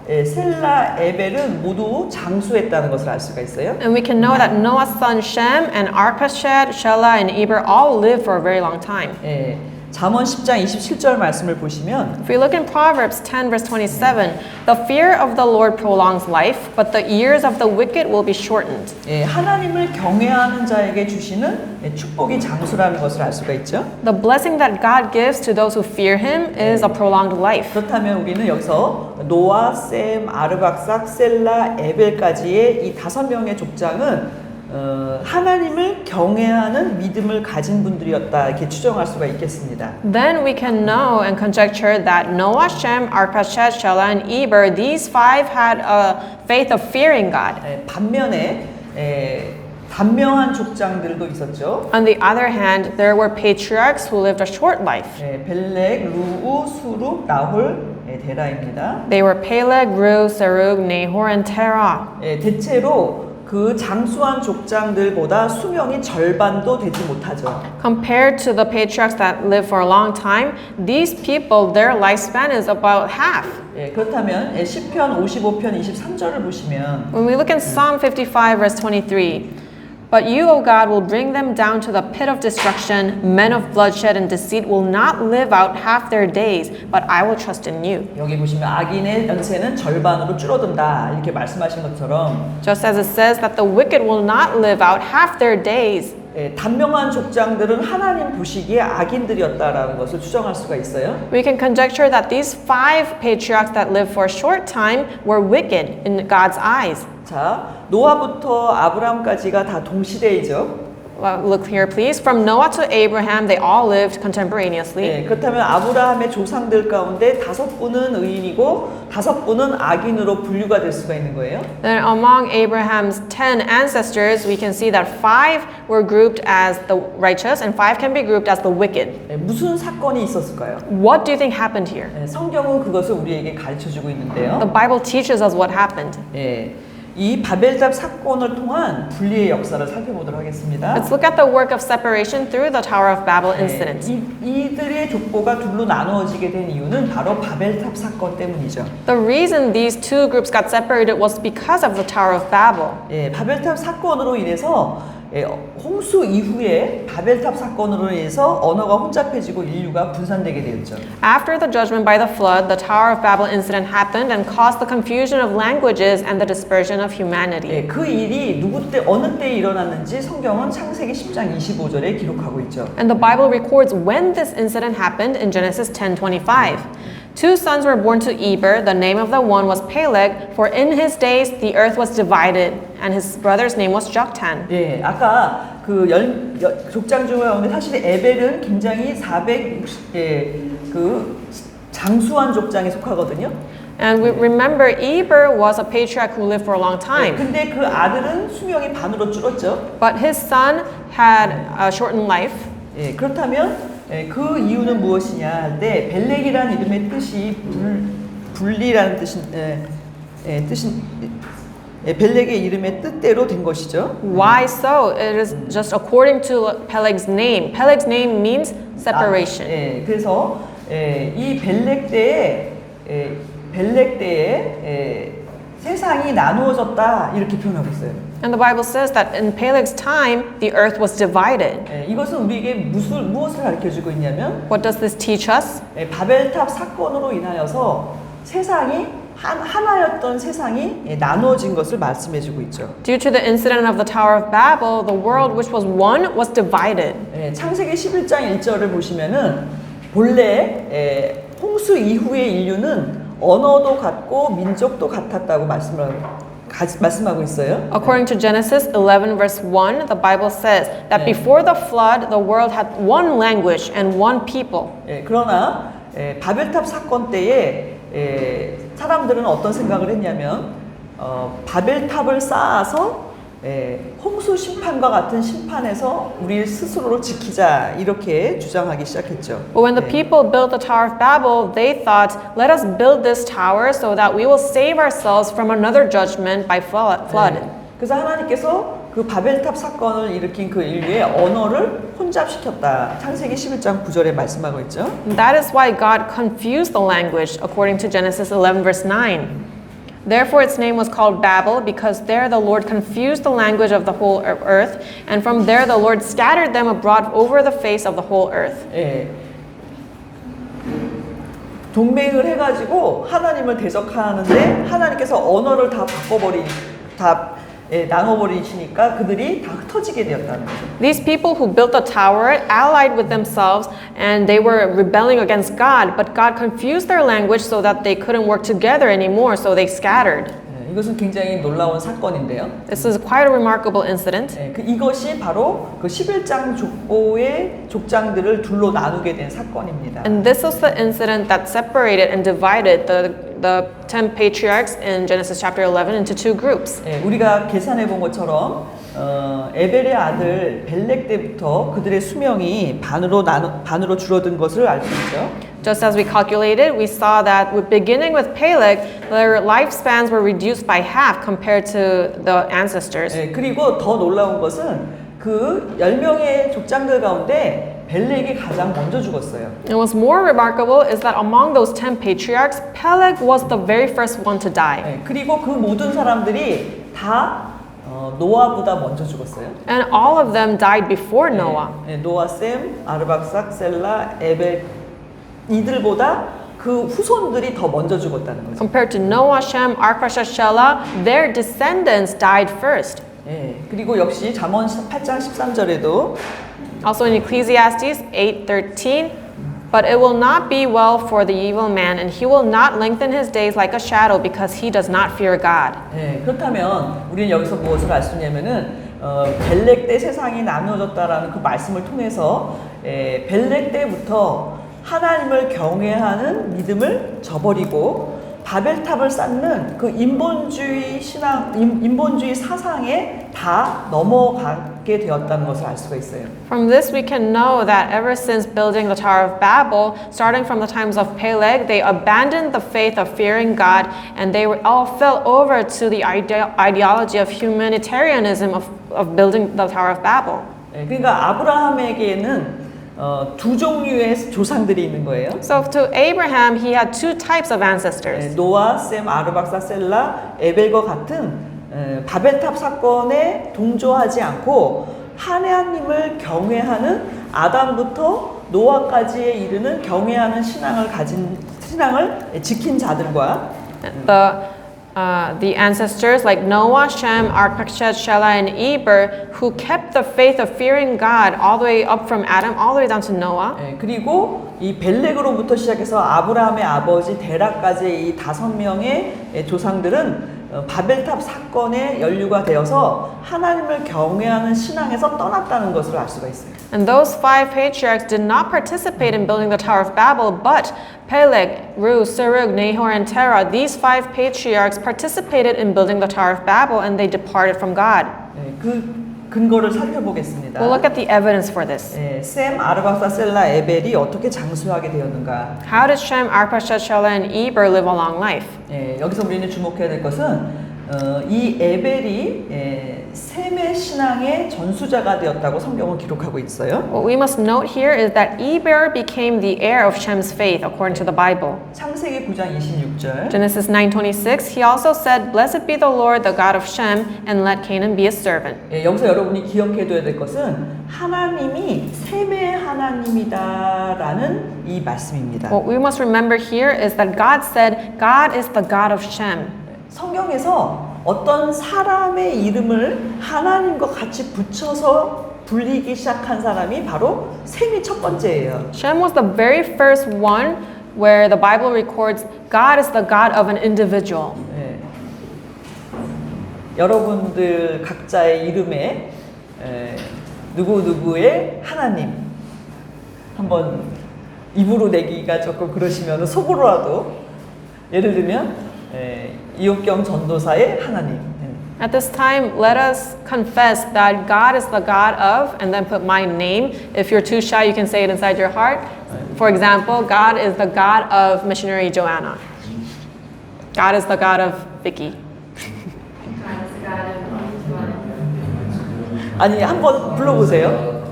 셀라, 에벨은 모두 장수했다는 것을 알 수가 있어요. And we can know that Noah's son Shem and Arpachshad, Shelah, and Eber all lived for a very long time. 잠언 10장 27절 말씀을 보시면 If we look in Proverbs 10 verse 27, the fear of the Lord prolongs life, but the years of the wicked will be shortened. 예, 하나님을 경외하는 자에게 주시는 축복이 장수라는 것을 알 수가 있죠. The blessing that God gives to those who fear Him is a prolonged life. 그렇다면 우리는 여기서 노아, 셈, 아르박삭, 셀라, 에벨까지의 이 5명의 족장은 하나님을 경외하는 믿음을 가진 분들이었다 이렇게 추정할 수가 있겠습니다. Then we can know and conjecture that Noah, Shem, Arpachshad, Shelah, and Eber, these 5 had a faith of fearing God. 반면에 단명한 족장들도 있었죠. On the other hand, there were patriarchs who lived a short life. 벨렉, 루우, 수룩, 나홀, 데라입니다. They were Peleg, Reu, Serug, Nahor, and Terah. 대체로 그 장수한 족장들보다 수명이 절반도 되지 못하죠. Compared to the patriarchs that lived for a long time, these people, their lifespan is about half. 그렇다면 시편 55편 23절을 보시면 When we look in Psalm 55 verse 23, but you, O God, will bring them down to the pit of destruction. Men of bloodshed and deceit will not live out half their days, but I will trust in you. 여기 보시면 악인의 연세는 절반으로 줄어든다 이렇게 말씀하신 것처럼 Just as it says that the wicked will not live out half their days. 단명한 족장들은 하나님 보시기에 악인들이었다라는 것을 추정할 수가 있어요. We can conjecture that these 5 patriarchs that lived for a short time were wicked in God's eyes. 자, 노아부터 아브라함까지가 다 동시대이죠. Look here, please. From Noah to Abraham, they all lived contemporaneously. 그렇다면 아브라함의 조상들 가운데 5분은 의인이고 5분은 악인으로 분류가 될 수가 있는 거예요. Then among Abraham's 10 ancestors, we can see that 5 were grouped as the righteous and 5 can be grouped as the wicked. 무슨 사건이 있었을까요? What do you think happened here? 성경은 그것을 우리에게 가르쳐주고 있는데요. The Bible teaches us what happened. 이 바벨탑 사건을 통한 분리의 역사를 살펴보도록 하겠습니다. Let's look at the work of separation through the Tower of Babel incident. 이들의 족보가 둘로 나누어지게 된 이유는 바로 바벨탑 사건 때문이죠. The reason these 2 groups got separated was because of the Tower of Babel. 바벨탑 사건으로 인해서 홍수 이후에 바벨탑 사건으로 인해서 언어가 혼잡해지고 인류가 분산되게 되었죠. After the judgment by the flood, the Tower of Babel incident happened and caused the confusion of languages and the dispersion of humanity. 그 일이 어느 때 일어났는지 성경은 창세기 10장 25절에 기록하고 있죠. And the Bible records when this incident happened in Genesis 10:25. 2 sons were born to Eber. The name of the one was Peleg, for in his days the earth was divided, and his brother's name was Joktan. 아까 그 족장 중에 가운데 사실 에벨은 굉장히 460 그 장수한 족장에 속하거든요. And we remember Eber was a patriarch who lived for a long time. 근데 그 아들은 수명이 반으로 줄었죠. But his son had a shortened life. 그렇다면 그 이유는 무엇이냐 할 때 벨렉이라는 이름의 뜻이 분리라는 뜻인 벨렉의 이름의 뜻대로 된 것이죠. Why so? It is just according to Peleg's name. Peleg's name means separation. 그래서 이 벨렉 때에 세상이 나누어졌다 이렇게 표현하고 있어요. And the Bible says that in Peleg's time, the earth was divided. 이것은 우리에게 무엇을 가르쳐주고 있냐면 What does this teach us? 바벨탑 사건으로 인하여서 세상이 하나였던 세상이 나누어진 것을 말씀해주고 있죠. Due to the incident of the Tower of Babel, the world which was one was divided. 창세기 11장 1절을 보시면은 본래 홍수 이후의 인류는 언어도 같고 민족도 같았다고 말씀하고 있어요. According to Genesis 11 verse 1, the Bible says that before the flood, the world had one language and one people. 그러나 바벨탑 사건 때에 사람들은 어떤 생각을 했냐면 바벨탑을 쌓아서 홍수 심판과 같은 심판에서 우리 스스로를 지키자 이렇게 주장하기 시작했죠. But when the people built the Tower of Babel, they thought, let us build this tower so that we will save ourselves from another judgment by flood. 그래서 하나님께서 그 바벨탑 사건을 일으킨 그 인류의 언어를 혼잡시켰다. 창세기 11장 9절에 말씀하고 있죠. That is why God confused the language, according to Genesis 11 verse 9. Therefore its name was called Babel, because there the Lord confused the language of the whole earth, and from there the Lord scattered them abroad over the face of the whole earth. 동맹을 해가지고 하나님을 대적하는데 하나님께서 언어를 다 나눠버리시니까 그들이 다 흩어지게 되었다는 거죠. These people who built the tower allied with themselves and they were rebelling against God, but God confused their language so that they couldn't work together anymore, so they scattered. 이것은 굉장히 놀라운 사건인데요. This is quite a remarkable incident. 이것이 바로 그 11장 족보의 족장들을 둘로 나누게 된 사건입니다. And this was the incident that separated and divided the 10 patriarchs in Genesis chapter 11 into two groups. 우리가 계산해 본 것처럼 에벨의 아들 벨렉 때부터 그들의 수명이 반으로 줄어든 것을 알 수 있죠. Just as we calculated, we saw that beginning with Peleg, their lifespans were reduced by half compared to the ancestors. 그리고 더 놀라운 것은 그 10명의 족장들 가운데 벨렉이 가장 먼저 죽었어요. And what's more remarkable is that among those 10 patriarchs, Peleg was the very first one to die. 그리고 그 모든 사람들이 다 노아보다 먼저 죽었어요. And all of them died before Noah. 노아, 셈, 아르박삭, 셀라, 에벨 이들보다 그 후손들이 더 먼저 죽었다는 거죠. Compared to Noah, Shem, Arpachshad, Shelah, their descendants died first. 그리고 역시 잠언 8장 13절에도 Also in Ecclesiastes 8:13, but it will not be well for the evil man, and he will not lengthen his days like a shadow, because he does not fear God. 그렇다면 우리는 여기서 무엇을 알 수 있냐면은 벨렉 때 세상이 나누어졌다라는 그 말씀을 통해서 벨렉 때부터 하나님을 경외하는 믿음을 저버리고 바벨탑을 쌓는 그 인본주의 사상에 다 넘어가게 되었다는 것을 알 수가 있어요. From this we can know that ever since building the Tower of Babel, starting from the times of Peleg, they abandoned the faith of fearing God, and they all fell over to the ideology of humanitarianism of building the Tower of Babel. 그러니까 아브라함에게는 두 종류의 조상들이 있는 거예요. So to Abraham, he had two types of ancestors. 노아, 셈, 아르박사, 셀라, 에벨과 같은 바벨탑 사건에 동조하지 않고 하나님을 경외하는 아담부터 노아까지에 이르는 경외하는 신앙을 지킨 자들과 The ancestors like Noah, Shem, Arpachshad, Shelah, and Eber, who kept the faith of fearing God all the way up from Adam, all the way down to Noah. 그리고 이 벨렉으로부터 시작해서 아브라함의 아버지 데라까지의 이 5명의 조상들은 바벨탑 사건에 연루가 되어서 하나님을 경외하는 신앙에서 떠났다는 것을 알 수가 있어요. And those 5 patriarchs did not participate in building the Tower of Babel, but Peleg, Reu, Serug, Nahor, and Terah, these 5 patriarchs participated in building the Tower of Babel, and they departed from God. 그 근거를 살펴보겠습니다. We'll look at the evidence for this. 셈, 아르박사, 셀라, 에벨이 어떻게 장수하게 되었는가? How did Shem, Arpachshad, Shelah, and Eber live a long life? 여기서 우리는 주목해야 될 것은 이 에벨이 셈의 신앙의 전수자가 되었다고 성경은 기록하고 있어요. What we must note here is that Eber became the heir of Shem's faith, according to the Bible. 창세기 9장 26절. Genesis 9:26, he also said, "Blessed be the Lord, the God of Shem, and let Canaan be his servant." 여기서 여러분이 기억해둬야 될 것은 하나님이 셈의 하나님이다라는 이 말씀입니다. What we must remember here is that God said, God is the God of Shem. 성경에서 어떤 사람의 이름을 하나님과 같이 붙여서 불리기 시작한 사람이 바로 셈이 첫 번째예요. Shem was the very first one where the Bible records God is the God of an individual. 여러분들 각자의 이름에 누구누구의 하나님 한번 입으로 내기가 조금 그러시면 속으로라도 예를 들면 이옥경 전도사의 하나님. At this time, let us confess that God is the God of, and then put my name. If you're too shy, you can say it inside your heart. For example, God is the God of missionary Joanna. God is the God of Vicky. 아니 한번 불러보세요.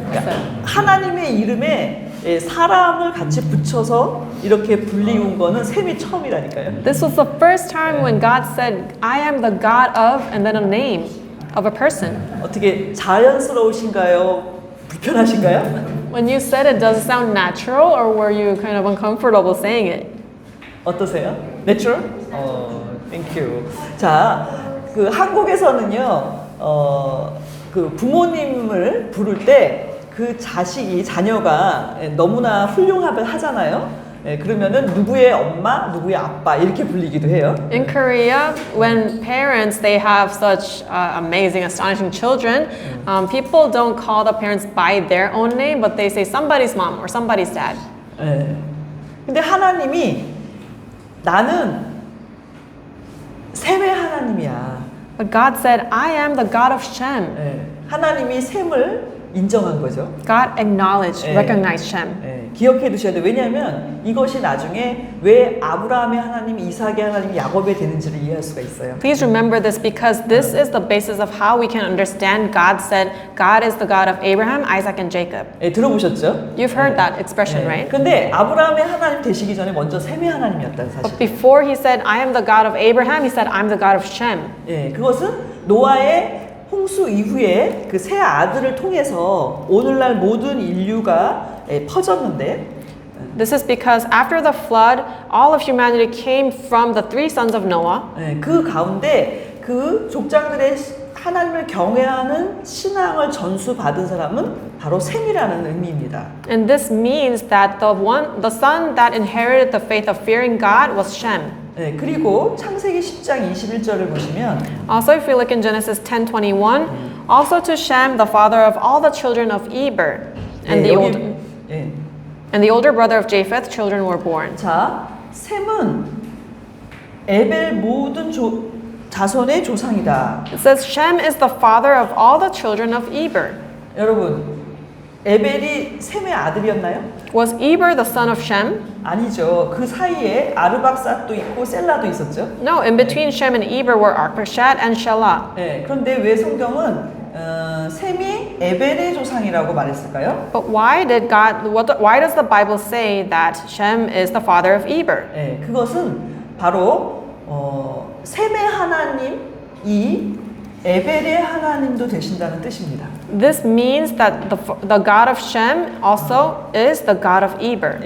그러니까 하나님의 이름에 사람을 같이 붙여서 이렇게 불리운 거는 셈이 처음이라니까요. This was the first time when God said, I am the God of, and then a name of a person. 어떻게 자연스러우신가요? 불편하신가요? When you said it, does it sound natural or were you kind of uncomfortable saying it? 어떠세요? Natural? thank you. 자, 그 한국에서는요, 그 부모님을 부를 때 그 자녀가 너무나 훌륭하잖아요. 그러면은 누구의 엄마, 누구의 아빠 이렇게 불리기도 해요. In Korea, when parents they have such amazing, astonishing children, people don't call the parents by their own name, but they say somebody's mom or somebody's dad. 근데 하나님이 나는 셈의 하나님이야. But God said, I am the God of Shem. 하나님이 셈을 인정한 거죠. God acknowledged, recognized Shem. 기억해 두셔야 돼요. 왜냐하면 이것이 나중에 왜 아브라함의 하나님, 이삭의 하나님, 야곱의 되는지를 이해할 수가 있어요. Please remember this because this is the basis of how we can understand God said, God is the God of Abraham, Isaac, and Jacob. 들어보셨죠? You've heard that expression, right? 근데 아브라함의 하나님 되시기 전에 먼저 셈의 하나님이었다는 사실. But before he said, I am the God of Abraham, he said, I'm the God of Shem. 그것은 노아의 홍수 이후에 그 세 아들을 통해서 오늘날 모든 인류가 퍼졌는데 This is because after the flood, all of humanity came from the three sons of Noah. 그 가운데 그 족장들의 하나님을 경외하는 신앙을 전수받은 사람은 바로 셈이라는 의미입니다. And this means that the son that inherited the faith of fearing God was Shem. 그리고 창세기 10장 21절을 보시면 Also, if we look in Genesis 10:21, also to Shem, the father of all the children of Eber, and the older brother of Japheth, children were born. 자, 셈은 에벨 모든 자손의 조상이다. It says Shem is the father of all the children of Eber. 여러분, 에벨이 셈의 아들이었나요? Was Eber the son of Shem? 아니죠. 그 사이에 아르박삿도 있고 셀라도 있었죠. No, in between Shem and Eber were Arpachshad and Shelah. 그런데 왜 성경은 셈이 에벨의 조상이라고 말했을까요? But why does the Bible say that Shem is the father of Eber? 그것은 바로 셈의 하나님이 에벨의 하나님도 되신다는 뜻입니다. This means that the God of Shem also is the God of Eber.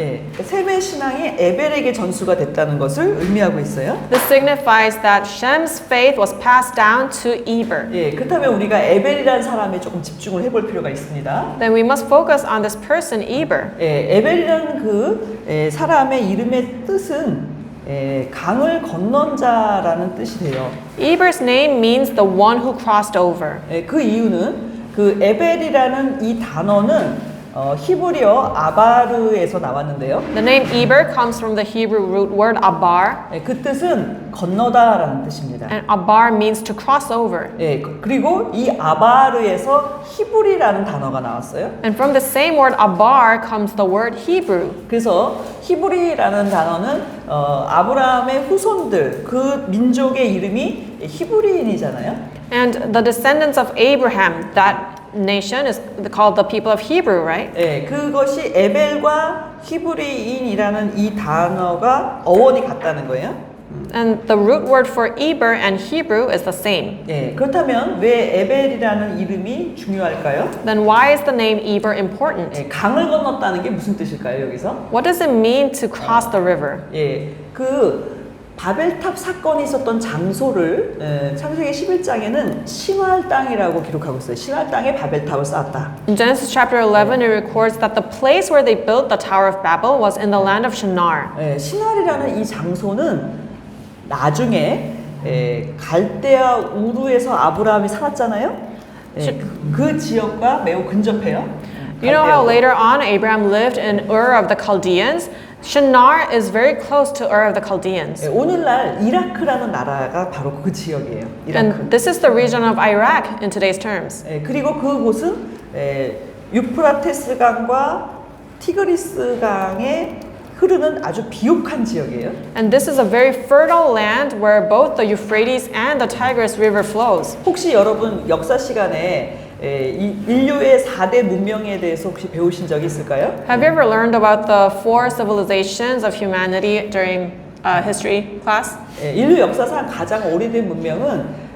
셈의 신앙이 에벨에게 전수가 됐다는 것을 의미하고 있어요. This signifies that Shem's faith was passed down to Eber. 그렇다면 우리가 에벨이라는 사람에 조금 집중을 해볼 필요가 있습니다. Then we must focus on this person, Eber. 에벨이라는 그 사람의 이름의 뜻은 강을 건넌 자라는 뜻이 돼요. Eber's name means the one who crossed over. 그 이유는 그 에벨이라는 이 단어는 히브리어 아바르에서 나왔는데요. The name Eber comes from the Hebrew root word abar, 그 뜻은 건너다라는 뜻입니다. and abar means to cross over. 그리고 이 아바르에서 히브리라는 단어가 나왔어요. And from the same word abar comes the word Hebrew. 그래서 히브리라는 단어는 아브라함의 후손들, 그 민족의 이름이 히브리인이잖아요. And the descendants of Abraham, that nation is called the people of Hebrew, right? 그것이 에벨과 히브리인이라는 이 단어가 어원이 같다는 거예요. And the root word for Eber and Hebrew is the same. 그렇다면 왜 에벨이라는 이름이 중요할까요? Then why is the name Eber important? 강을 건넜다는 게 무슨 뜻일까요, 여기서? What does it mean to cross the river? 그 바벨탑 사건이 있었던 장소를 창세기 11장에는 신할 땅이라고 기록하고 있어요. 신할 땅에 바벨탑을 쌓았다. In Genesis chapter 11, it records that the place where they built the Tower of Babel was in the land of Shinar. 신할이라는 이 장소는 나중에 갈대아 우르에서 아브라함이 살았잖아요. 그 지역과 매우 근접해요. You know how later on Abraham lived in Ur of the Chaldeans? Shinar is very close to Ur of the Chaldeans. 오늘날 이라크라는 나라가 바로 그 지역이에요. 이라크. And this is the region of Iraq in today's terms. 그리고 그곳은 유프라테스 강과 티그리스 강에 흐르는 아주 비옥한 지역이에요. And this is a very fertile land where both the Euphrates and the Tigris River flows. 혹시 여러분 역사 시간에 인류의 4대 문명에 대해서 혹시 배우신 적이 있을까요? Have you ever learned about the four civilizations of humanity during history class? 인류 역사상 가장 오래된 문명은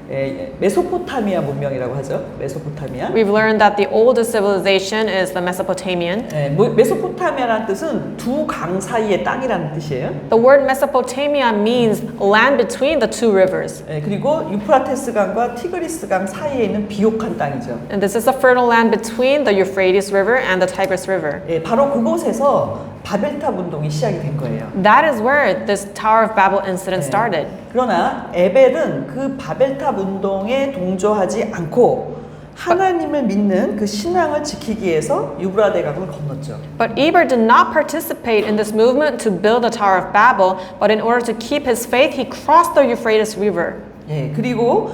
메소포타미아 문명이라고 하죠. 메소포타미아. We've learned that the oldest civilization is the Mesopotamian. 메소포타미아라는 뜻은 두 강 사이의 땅이라는 뜻이에요. The word Mesopotamia means land between the two rivers. 그리고 유프라테스 강과 티그리스 강 사이에 있는 비옥한 땅이죠. And this is the fertile land between the Euphrates River and the Tigris River. 바로 그곳에서 바벨탑 운동이 시작이 된 거예요. That is where this Tower of Babel incident started. 그러나 에벨은 그 바벨탑 운동에 동조하지 않고 하나님을 믿는 그 신앙을 지키기 위해서 유브라데 강을 건넜죠. But Eber did not participate in this movement to build the Tower of Babel, but in order to keep his faith, he crossed the Euphrates River. 그리고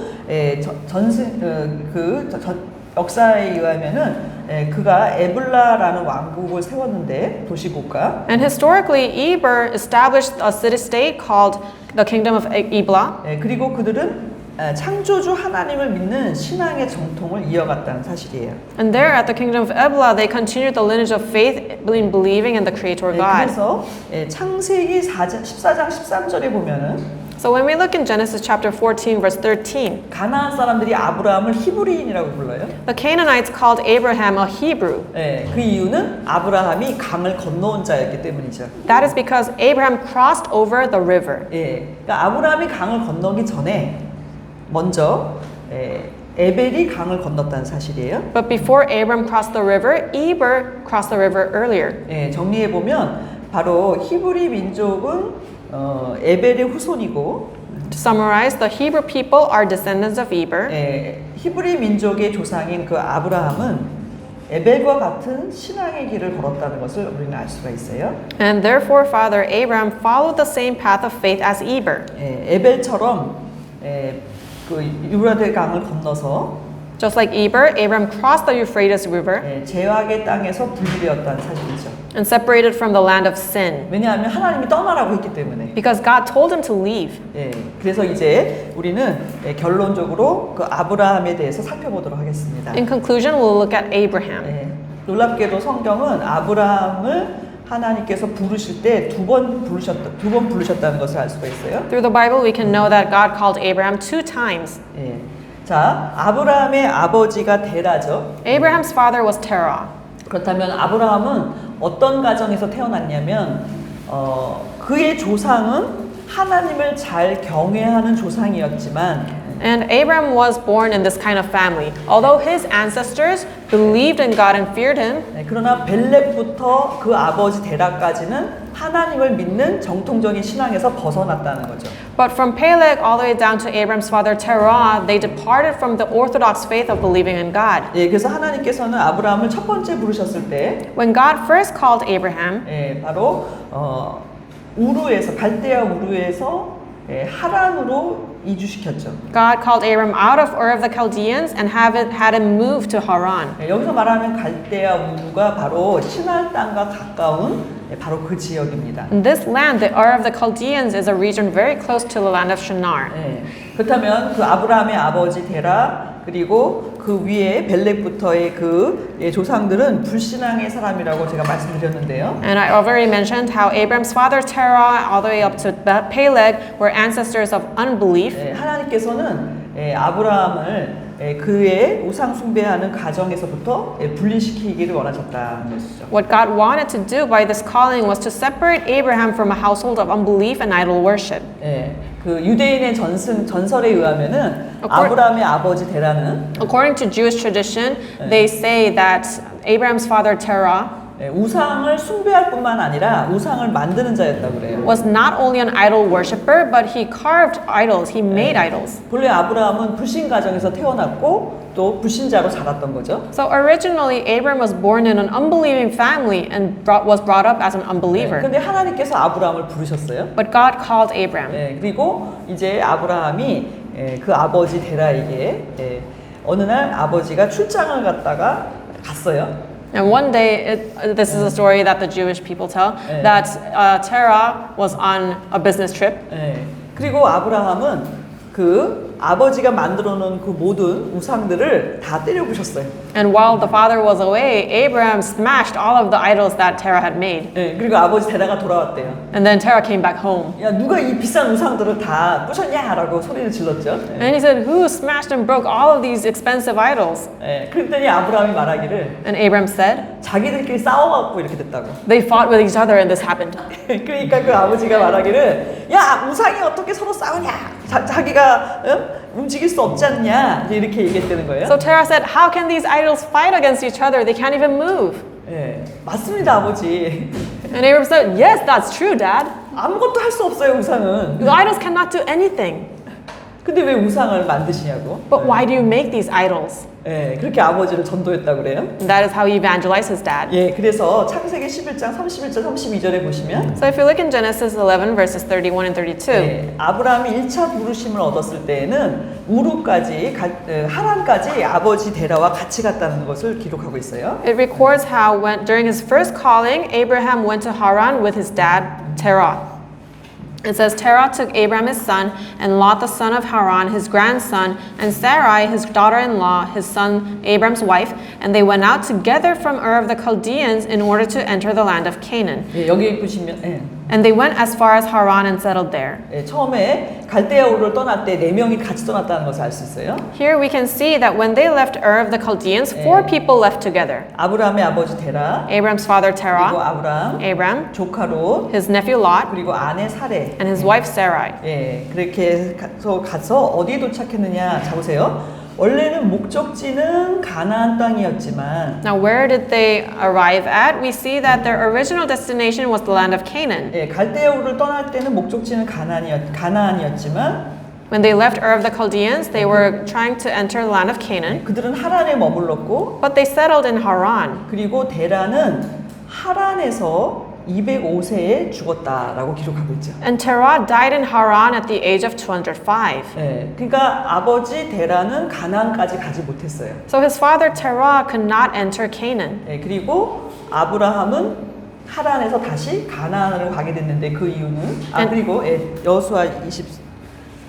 역사에 의하면은 그가 에블라라는 왕국을 세웠는데 도시국가. And historically, Eber established a city-state called the Kingdom of Ebla. 그리고 그들은 창조주 하나님을 믿는 신앙의 정통을 이어갔다는 사실이에요. And there at the Kingdom of Ebla, they continued the lineage of faith in believing in the Creator God. 그래서 창세기 14장 13절에 보면은 So when we look in Genesis chapter 14, verse 13, 가나안 사람들이 아브라함을 히브리인이라고 불러요. the Canaanites called Abraham a Hebrew. 그 이유는 아브라함이 강을 건너온 자였기 때문이죠. That is because Abraham crossed over the river. 그러니까 아브라함이 강을 건너기 전에 먼저 에벨이 강을 건넜다는 사실이에요. But before Abraham crossed the river, Eber crossed the river earlier. 정리해 보면 바로 히브리 민족은 에벨의 후손이고, To summarize, the Hebrew people are descendants of Eber. 히브리 민족의 조상인 그 아브라함은 에벨과 같은 신앙의 길을 걸었다는 것을 우리는 알 수가 있어요. And therefore, father Abraham followed the same path of faith as Eber. 에벨처럼 그 유브라데 강을 건너서 Just like Eber, Abraham crossed the Euphrates River 죄악의 땅에서 분리되었다는 사실이죠. and separated from the land of sin. 왜냐하면 하나님이 떠나라고 했기 때문에. Because God told him to leave. 그래서 이제 우리는 결론적으로 그 아브라함에 대해서 살펴보도록 하겠습니다. In conclusion, we'll look at Abraham. 놀랍게도 성경은 아브라함을 하나님께서 부르실 때 두 번 부르셨다는 것을 알 수가 있어요. Through the Bible, we can know that God called Abraham 2 times. 자, 아브라함의 아버지가 데라죠. Abraham's father was Terah. 그렇다면 아브라함은 어떤 가정에서 태어났냐면 그의 조상은 하나님을 잘 경외하는 조상이었지만 And Abraham was born in this kind of family. Although his ancestors believed in God and feared him, 그러나 벨렉부터 그 아버지 데라까지는 하나님을 믿는 정통적인 신앙에서 벗어났다는 거죠. but from Peleg all the way down to Abraham's father Terah, they departed from the orthodox faith of believing in God. 그래서 하나님께서는 아브라함을 첫 번째 부르셨을 때 When God first called Abraham, 바로 우르에서 갈대아 우르에서 하란으로 이주시켰죠. God called Abram out of Ur of the Chaldeans and had him move to Haran. 여기서 말하는 갈대아 우르가 바로 시날 땅과 가까운 바로 그 지역입니다. In this land, the Ur of the Chaldeans is a region very close to the land of Shinar. 그렇다면 그 아브라함의 아버지 데라 그리고 그 위에 벨렉부터의 그 조상들은 불신앙의 사람이라고 제가 말씀드렸는데요. And I already mentioned how Abram's father Terah all the way up to Peleg were ancestors of unbelief. 하나님께서는 아브라함을 그의 우상 숭배하는 가정에서부터 분리시키기를 원하셨다는 것이죠. What God wanted to do by this calling was to separate Abraham from a household of unbelief and idol worship. 그 유대인의 전설에 의하면은 아브라함의 아버지 데라는 According to Jewish tradition, they say that Abraham's father Terah 우상을 숭배할 뿐만 아니라 우상을 만드는 자였다고 그래요. was not only an idol worshiper, but he carved idols. He made idols. 본래 아브라함은 불신 가정에서 태어났고 또 불신자로 자랐던 거죠. So originally, Abram was born in an unbelieving family and was brought up as an unbeliever. 근데 하나님께서 아브라함을 부르셨어요. But God called Abram. 그리고 이제 아브라함이 그 아버지 데라에게 어느 날 아버지가 출장을 갔어요. And one day, this is a story that the Jewish people tell, that Terah was on a business trip. 그리고 아브라함은 그 아버지가 만들어 놓은 그 모든 우상들을 다 때려 부셨어요. And while the father was away, Abraham smashed all of the idols that Terah had made. 예, 그리고 아버지 데라가 돌아왔대요. And then Terah came back home. 야, 누가 이 비싼 우상들을 다 부셨냐라고 소리를 질렀죠. 예. And he said, who smashed and broke all of these expensive idols? 예, 그랬더니 아브라함이 말하기를 And Abraham said, 자기들끼리 싸워갖고 이렇게 됐다고. they fought with each other and this happened. 그러니까 그 아버지가 말하기를 야, 우상이 어떻게 서로 싸우냐? 자기가 움직일 수 없지 않냐? 이렇게 얘기했다는 거예요. So Terah said, how can these idols fight against each other? They can't even move. 예, 맞습니다, 아버지. And Abraham said, yes, that's true, Dad. 아무것도 할 수 없어요, 우상은. The idols cannot do anything. 근데 왜 우상을 만드시냐고? But why do you make these idols? 예, 그렇게 아버지를 전도했다고 그래요. And that is how he evangelized his dad. 예, 그래서 창세기 11장 31절 32절에 보시면 So if you look in Genesis 11 verses 31 and 32, 예, 아브라함이 1차 부르심을 얻었을 때에는 우루까지 하란까지 아버지 데라와 같이 갔다는 것을 기록하고 있어요. it records how when during his first calling, Abraham went to Haran with his dad Terah. It says Terah took Abraham his son, and Lot the son of Haran his grandson, and Sarai his daughter-in-law, his son Abraham's wife, and they went out together from Ur of the Chaldeans in order to enter the land of Canaan. 예, 여기 보시면 예, And they went as far as Haran and settled there. 예, 처음에 갈대아 우르를 떠날 때 4명이 같이 떠났다는 것을 알 수 있어요. Here we can see that when they left Ur of the Chaldeans, 4 people left together. 아브라함의 아버지 데라, Abraham's father 그리고 Terah, 아브라함, Abraham, 조카 롯, his nephew Lot, 그리고 아내 사레. and his wife Sarai. 예, 그렇게 가서 어디에 도착했느냐? 자 보세요. 원래는 목적지는 가나안 땅이었지만 Now, where did they arrive at? We see that their original destination was the land of Canaan. 예, 갈대아 우르를 떠날 때는 목적지는 가나안이었지만 When they left Ur of the Chaldeans, they were trying to enter the land of Canaan, 그들은 하란에 머물렀고 but they settled in Haran. 그리고 데라는 하란에서 205세에 죽었다라고 기록하고 있죠. And Terah died in Haran at the age of 205. 예, 그러니까 아버지 데라는 가나안까지 가지 못했어요. So his father Terah could not enter Canaan. 예, 그리고 아브라함은 하란에서 다시 가나안으로 가게 됐는데 그 이유는 그리고 여호수아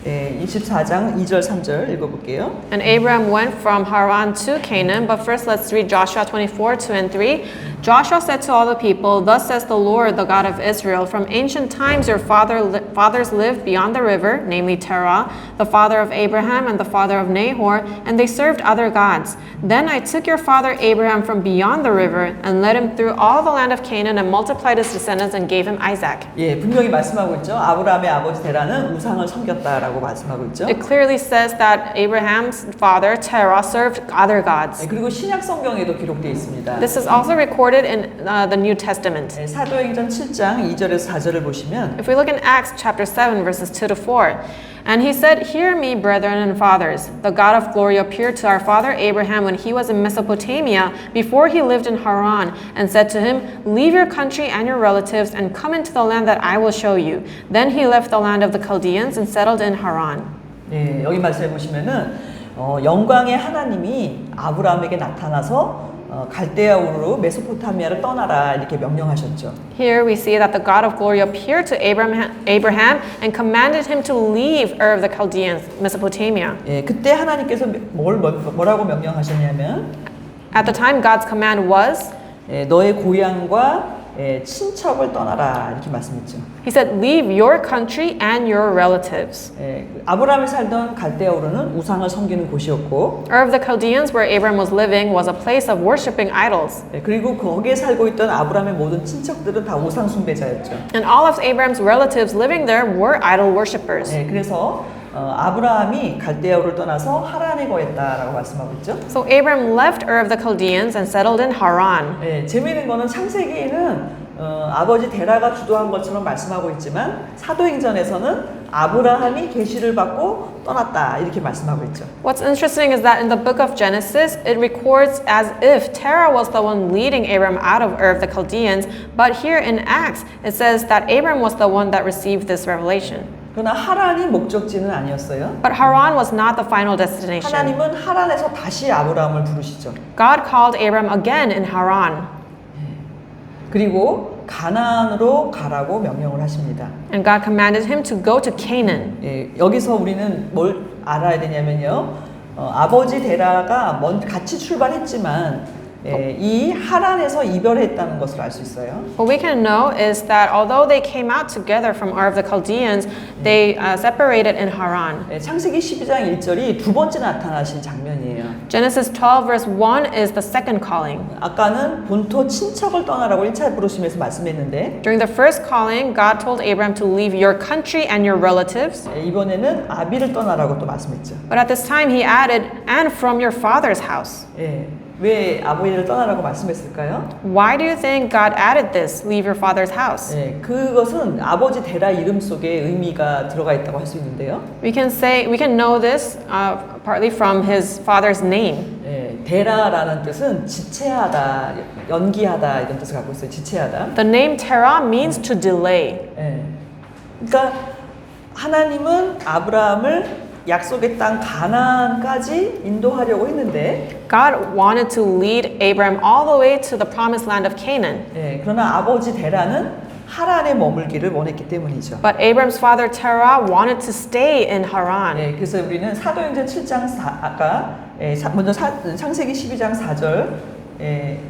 24장 2절 3절 읽어볼게요. And Abraham went from Haran to Canaan, but first let's read Joshua 24, 2 and 3. Joshua said to all the people, thus says the Lord, the God of Israel, from ancient times your fathers lived beyond the river, namely Terah, the father of Abraham and the father of Nahor, and they served other gods. Then I took your father Abraham from beyond the river and led him through all the land of Canaan and multiplied his descendants and gave him Isaac. 예, 분명히 말씀하고 있죠. 아브라함의 아버지 데라는 우상을 섬겼다라고 말씀하고 있죠. It clearly says that Abraham's father Terah served other gods. 예, 그리고 신약 성경에도 기록되어 있습니다. This is also recorded in the New Testament. 예, 사도행전 7장 2절에서 4절을 보시면 If we look in Acts chapter 7 verses 2 to 4, and he said, hear me, brethren and fathers. The God of glory appeared to our father Abraham when he was in Mesopotamia before he lived in Haran and said to him, leave your country and your relatives and come into the land that I will show you. Then he left the land of the Chaldeans and settled in Haran. 예, 여기 말씀해 보시면은 영광의 하나님이 아브라함에게 나타나서 갈대아 우르로 메소포타미아를 떠나라 이렇게 명령하셨죠. Here we see that the God of glory appeared to Abraham and commanded him to leave Ur of the Chaldeans, Mesopotamia. 예, 그때 하나님께서 뭐라고 명령하셨냐면 At the time, God's command was, 예, 너의 고향과 친척을 떠나라 이렇게 말씀했죠. He said, leave your country and your relatives. 예, 아브라함이 살던 갈대아 우르는 우상을 섬기는 곳이었고 Ur of the Chaldeans, where Abraham was living, was a place of worshiping idols. 예, 그리고 거기에 살고 있던 아브라함의 모든 친척들은 다 우상 숭배자였죠. And all of Abraham's relatives living there were idol worshippers. 예, 그래서 아브라함이 갈대아 우르를 떠나서 하란에 거했다라고 말씀하고 있죠. So Abraham left Ur of the Chaldeans and settled in Haran. 예, 재미있는 거는 창세기에는 아버지 데라가 주도한 것처럼 말씀하고 있지만 사도행전에서는 아브라함이 계시를 받고 떠났다 이렇게 말씀하고 있죠. What's interesting is that in the book of Genesis, it records as if Terah was the one leading Abraham out of Ur of the Chaldeans, but here in Acts, it says that Abraham was the one that received this revelation. 그러나 하란이 목적지는 아니었어요. But Haran was not the final destination. 하나님은 하란에서 다시 아브라함을 부르시죠. God called Abraham again in Haran. 그리고 가나안으로 가라고 명령을 하십니다. And God commanded him to go to Canaan. 예, 여기서 우리는 뭘 알아야 되냐면요. 아버지 데라가 같이 출발했지만 이 하란에서 이별했다는 것을 알 수 있어요. What we can know is that although they came out together from Ur of the Chaldeans, they separated in Haran. 창세기 12장 1절이 두 번째 나타나신 장면이에요. Genesis 12 verse 1 is the second calling. 아까는 본토 친척을 떠나라고 1차 부르심에서 말씀했는데 During the first calling, God told Abram to leave your country and your relatives. 이번에는 아비를 떠나라고 또 말씀했죠. But at this time he added, and from your father's house. 왜 아버지를 떠나라고 말씀했을까요? Why do you think God added this, leave your father's house? 그것은 아버지 데라 이름 속에 의미가 들어가 있다고 할 수 있는데요. We can know this partly from his father's name. 데라라는 뜻은 지체하다, 연기하다 이런 뜻을 갖고 있어요. 지체하다. The name Terah means to delay. 그러니까 하나님은 아브라함을 약속의 땅 가나안까지 인도하려고 했는데 God wanted to lead Abram all the way to the promised land of Canaan. 그러나 아버지 데라는 하란에 머물기를 원했기 때문이죠. But Abram's father Terah wanted to stay in Haran. 그래서 우리는 사도행전 7장 아까 먼저 창세기 12장 4절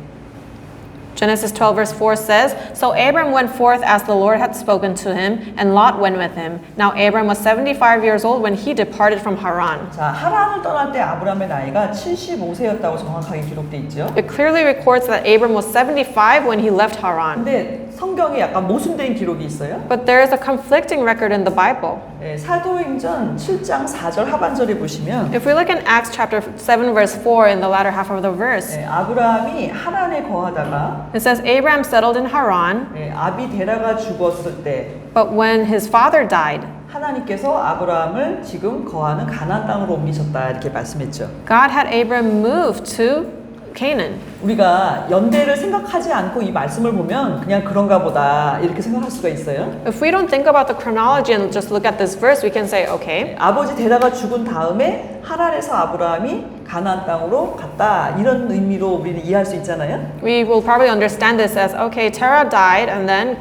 Genesis 12 verse 4 says, So Abram went forth as the Lord had spoken to him, and Lot went with him. Now Abram was 75 years old when he departed from Haran. 자, 하란을 떠날 때 아브라함의 나이가 75세였다고 정확하게 기록돼 있죠. It clearly records that Abram was 75 when he left Haran. 근데 성경에 약간 모순된 기록이 있어요. But there is a conflicting record in the Bible. 사도행전 7장 4절 하반절에 보시면 If we look in Acts chapter 7 verse 4 in the latter half of the verse, 아브라함이 하란에 거하다가 it says Abram settled in Haran, 아비 데라가 죽었을 때 but when his father died, 하나님께서 아브라함을 지금 거하는 가나안 땅으로 옮기셨다 이렇게 말씀했죠. God had Abram move to Canaan. 우리가 연대를 생각하지 않고 이 말씀을 보면 그냥 그런가 보다 이렇게 생각할 수가 있어요. If we don't think about the chronology and just look at this verse, we can say, okay, 아버지 데라가 죽은 다음에 하란에서 아브라함이 가나안 땅으로 갔다 이런 의미로 우리는 이해할 수 있잖아요. we will probably understand this as, okay, Terah died and then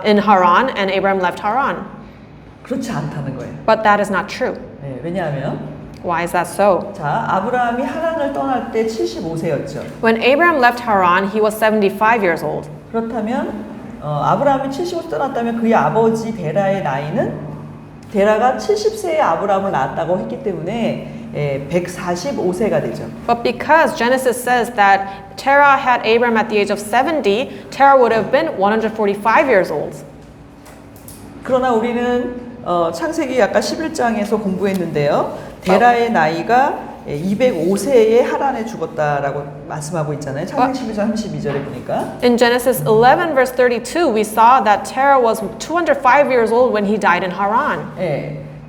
in Haran and Abram left Haran. 그렇지 않다는 거예요. But that is not true. 왜냐하면 Why is that so? 자, 아브라함이 하란을 떠날 때 75세였죠. When Abram left Haran, he was 75 years old. 그렇다면 아브라함이 75세 떠났다면 그의 아버지 데라의 나이는 데라가 70세에 아브라함을 낳았다고 했기 때문에 145세가 되죠. But because Genesis says that Terah had Abram at the age of 70, Terah would have been 145 years old. 그러나 우리는 창세기 아까 11장에서 공부했는데요. 데라의 나이가 205세에 하란에 죽었다라고 말씀하고 있잖아요. 창세기 11장 32절에 보니까. In Genesis 11 verse 32, we saw that Terah was 205 years old when he died in Haran.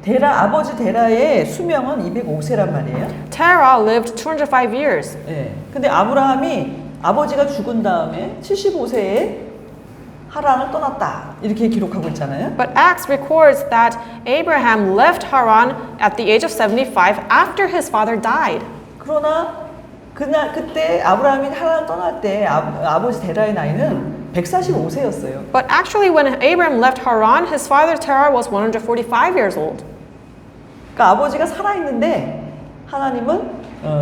아버지 데라의 수명은 205세란 말이에요. Terah lived 205 years. 근데 아브라함이 아버지가 죽은 다음에 75세에 하란을 떠났다 이렇게 기록하고 있잖아요. But Acts records that Abraham left Haran at the age of 75 after his father died. 그러나 그때 아브라함이 하란을 떠날 때 아버지 데라의 나이는 145세였어요. But actually when Abram left Haran, his father Terah was 145 years old. 그러니까 아버지가 살아있는데 하나님은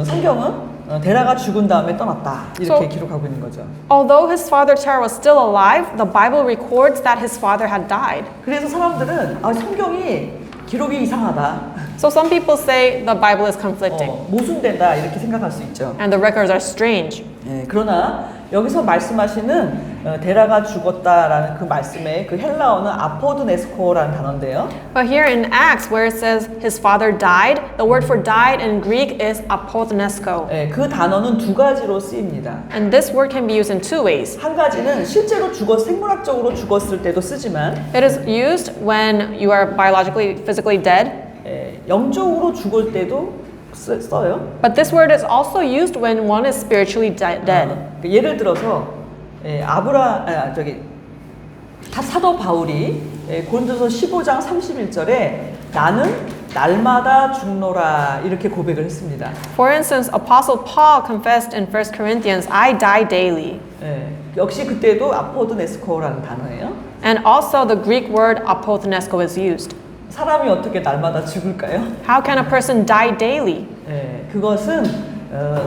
성경은 데라가 죽은 다음에 떠났다 이렇게 기록하고 있는 거죠. Although his father Terah was still alive, the Bible records that his father had died. 그래서 사람들은 성경이 기록이 이상하다. So some people say the Bible is conflicting 모순된다 이렇게 생각할 수 있죠. and the records are strange. 그러나 여기서 말씀하시는 데라가 죽었다라는 그 말씀의 그 헬라어는 아포드네스코라는 단어인데요. But here in Acts where it says his father died, the word for died in Greek is apodnesko. 그 단어는 두 가지로 쓰입니다. And this word can be used in two ways. 한 가지는 실제로 생물학적으로 죽었을 때도 쓰지만 It is used when you are biologically, physically dead. 영적으로 죽을 때도 써요. But this word is also used when one is spiritually dead. 예를 들어서 사도 바울이 고린도서 15장 31절에 나는 날마다 죽노라 이렇게 고백을 했습니다. For instance, Apostle Paul confessed in 1 Corinthians, I die daily. 역시 그때도 아포드네스코라는 단어예요. And also the Greek word apodnesko is used. 사람이 어떻게 날마다 죽을까요? How can a person die daily? 그것은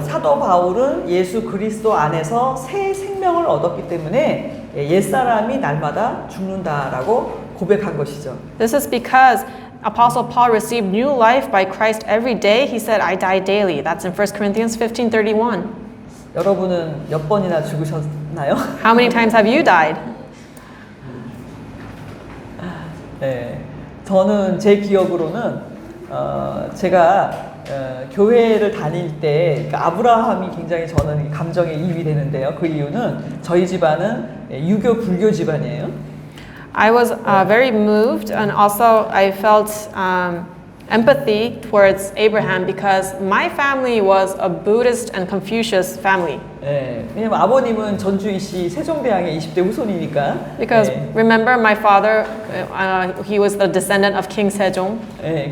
사도 바울은 예수 그리스도 안에서 새 생명을 얻었기 때문에 옛사람이 날마다 죽는다라고 고백한 것이죠. This is because Apostle Paul received new life by Christ every day. He said, I die daily. That's in 1 Corinthians 15:31. 여러분은 몇 번이나 죽으셨나요? How many times have you died? 저는 제 기억으로는 제가 교회를 다닐 때 그러니까 아브라함이 굉장히 저는 감정에 이입이 되는데요. 그 이유는 저희 집안은 유교 불교 집안이에요. I was very moved, and also I felt empathy towards Abraham because my family was a Buddhist and Confucius family. 왜냐면 아버님은 전주이시 세종대왕의 20대 후손이니까. Because remember, my father, he was the descendant of King Sejong.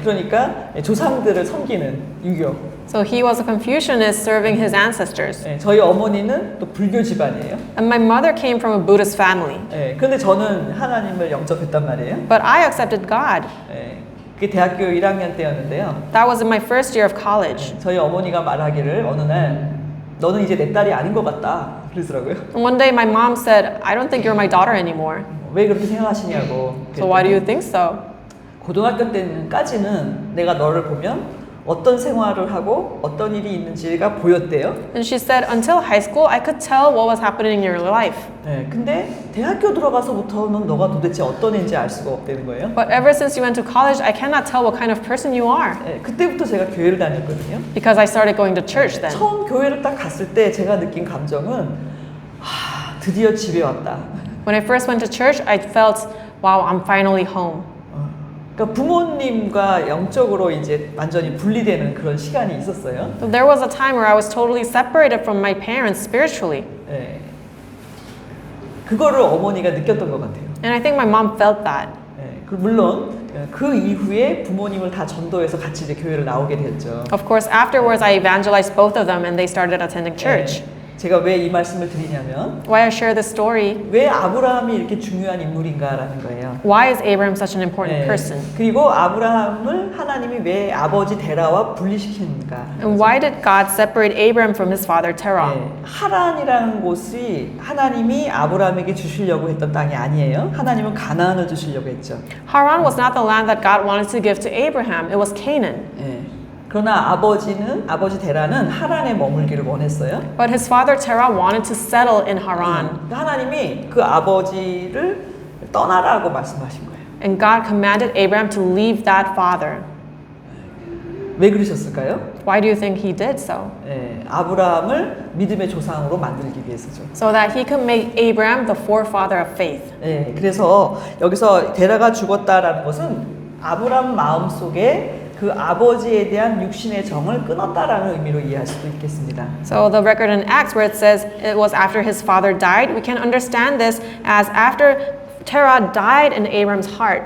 그러니까 조상들을 섬기는 유교. So he was a Confucianist serving his ancestors. 저희 어머니는 또 불교 집안이에요. And my mother came from a Buddhist family. 그런데 저는 하나님을 영접했단 말이에요. But I accepted God. 그게 대학교 1학년 때였는데요. That was in my first year of college. 저희 어머니가 말하기를 어느 날 너는 이제 내 딸이 아닌 것 같다 그러더라고요. And one day my mom said, I don't think you're my daughter anymore. 왜 그렇게 생각하시냐고. So why do you think so? 고등학교 때까지는 내가 너를 보면 어떤 생활을 하고 어떤 일이 있는지가 보였대요. And she said, until high school, I could tell what was happening in your life. 근데 대학교 들어가서부터는 너가 도대체 어떤 애인지 알 수가 없다는 거예요. But ever since you went to college, I cannot tell what kind of person you are. 그때부터 제가 교회를 다녔거든요. Because I started going to church then. 처음 교회를 딱 갔을 때 제가 느낀 감정은 드디어 집에 왔다. When I first went to church, I felt, wow, I'm finally home. 그러니까 부모님과 영적으로 이제 완전히 분리되는 그런 시간이 있었어요. So there was a time where I was totally separated from my parents spiritually. 그거를 어머니가 느꼈던 것 같아요. And I think my mom felt that. 물론 그 이후에 부모님을 다 전도해서 같이 이제 교회를 나오게 됐죠. Of course, afterwards, I evangelized both of them and they started attending church. 제가 왜 이 말씀을 드리냐면 Why I share this story? 왜 아브라함이 이렇게 중요한 인물인가라는 거예요. Why is Abraham such an important person? 그리고 아브라함을 하나님이 왜 아버지 데라와 분리시키는가? And why did God separate Abraham from his father Terah? 하란이라는 곳이 하나님이 아브라함에게 주시려고 했던 땅이 아니에요. 하나님은 가나안을 주시려고 했죠. Haran was not the land that God wanted to give to Abraham. It was Canaan. 그러나 아버지 데라는 하란에 머물기를 원했어요. But his father Terah wanted to settle in Haran. 하나님이 그 아버지를 떠나라고 말씀하신 거예요. And God commanded Abraham to leave that father. 왜 그러셨을까요? Why do you think he did so? 아브라함을 믿음의 조상으로 만들기 위해서죠. So that he could make Abraham the forefather of faith. 그래서 여기서 데라가 죽었다라는 것은 아브라함 마음속에 그 아버지에 대한 육신의 정을 끊었다라는 의미로 이해할 수도 있겠습니다. So the record in Acts where it says it was after his father died, we can understand this as after Terah died in Abraham's heart.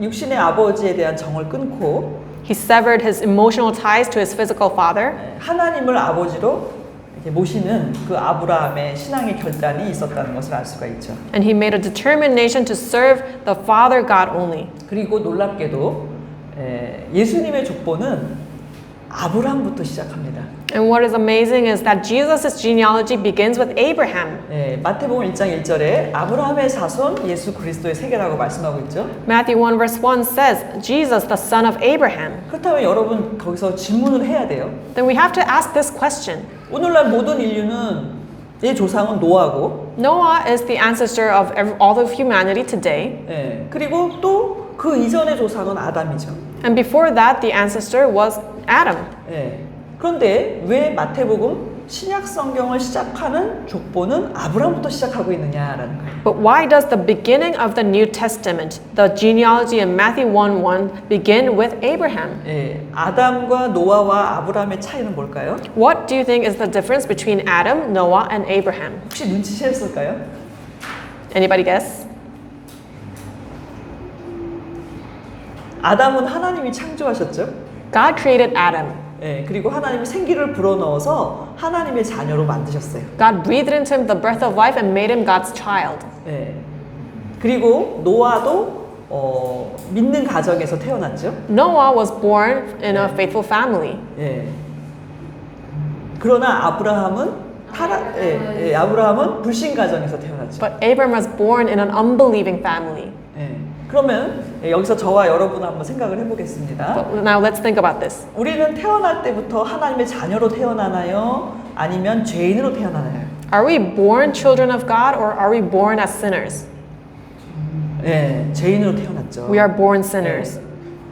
육신의 아버지에 대한 정을 끊고 He severed his emotional ties to his physical father. 하나님을 아버지로 이렇게 모시는 그 아브라함의 신앙의 결단이 있었다는 것을 알 수가 있죠. And he made a determination to serve the Father God only. 그리고 놀랍게도 예수님의 족보는 아브라함부터 시작합니다. And what is amazing is that Jesus' genealogy begins with Abraham. 마태복음 1장 1절에 아브라함의 자손 예수 그리스도의 세계라고 말씀하고 있죠. Matthew 1 verse 1 says, Jesus, the son of Abraham. 그렇다면 여러분 거기서 질문을 해야 돼요. Then we have to ask this question. 오늘날 모든 인류는 의 조상은 노아고 Noah is the ancestor of all of humanity today. 그리고 또 그 이전의 조상은 아담이죠. And before that, the ancestor was Adam. 그런데 왜 마태복음 신약 성경을 시작하는 족보는 아브라함부터 시작하고 있느냐라는 거예요. But why does the beginning of the New Testament, the genealogy in Matthew 1:1, begin with Abraham? 아담과 노아와 아브라함의 차이는 뭘까요? What do you think is the difference between Adam, Noah, and Abraham? 혹시 눈치채셨을까요? Anybody guess? 아담은 하나님이 창조하셨죠. God created Adam. 그리고 하나님이 생기를 불어넣어서 하나님의 자녀로 만드셨어요. God breathed into him the breath of life and made him God's child. 그리고 노아도 믿는 가정에서 태어났죠. Noah was born in a faithful family. 예. 그러나 아브라함은 불신 가정에서 태어났죠. But Abram was born in an unbelieving family. 예. 그러면 여기서 저와 여러분 한번 생각을 해보겠습니다. But now let's think about this. 우리는 태어날 때부터 하나님의 자녀로 태어나나요? 아니면 죄인으로 태어나나요? Are we born children of God or are we born as sinners? 예, 죄인으로 태어났죠. We are born sinners.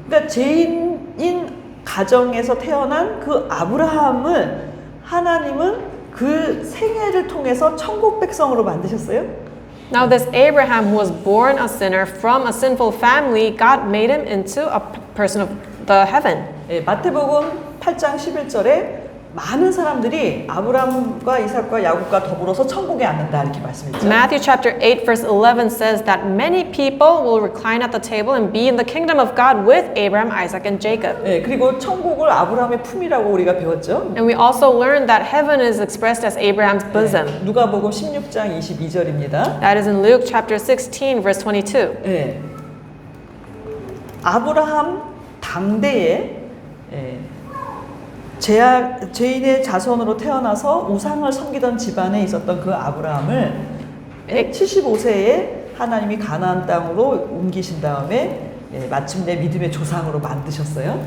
그러니까 죄인인 가정에서 태어난 그 아브라함을 하나님은 그 생애를 통해서 천국 백성으로 만드셨어요. Now this Abraham who was born a sinner from a sinful family, God made him into a person of the heaven. 예, 마태복음 8장 11절에 많은 사람들이 아브라함과 이삭과 야곱과 더불어서 천국에 앉는다 이렇게 말씀했죠. Matthew chapter 8 verse 11 says that many people will recline at the table and be in the kingdom of God with Abraham, Isaac and Jacob. 예, 그리고 천국을 아브라함의 품이라고 우리가 배웠죠. And we also learned that heaven is expressed as Abraham's bosom. 예, 누가복음 16장 22절입니다. That is in Luke chapter 16 verse 22. 예, 아브라함 당대에 죄인의 자손으로 태어나서 우상을 섬기던 집안에 있었던 그 아브라함을 75세에 하나님이 가나안 땅으로 옮기신 다음에 마침내 믿음의 조상으로 만드셨어요.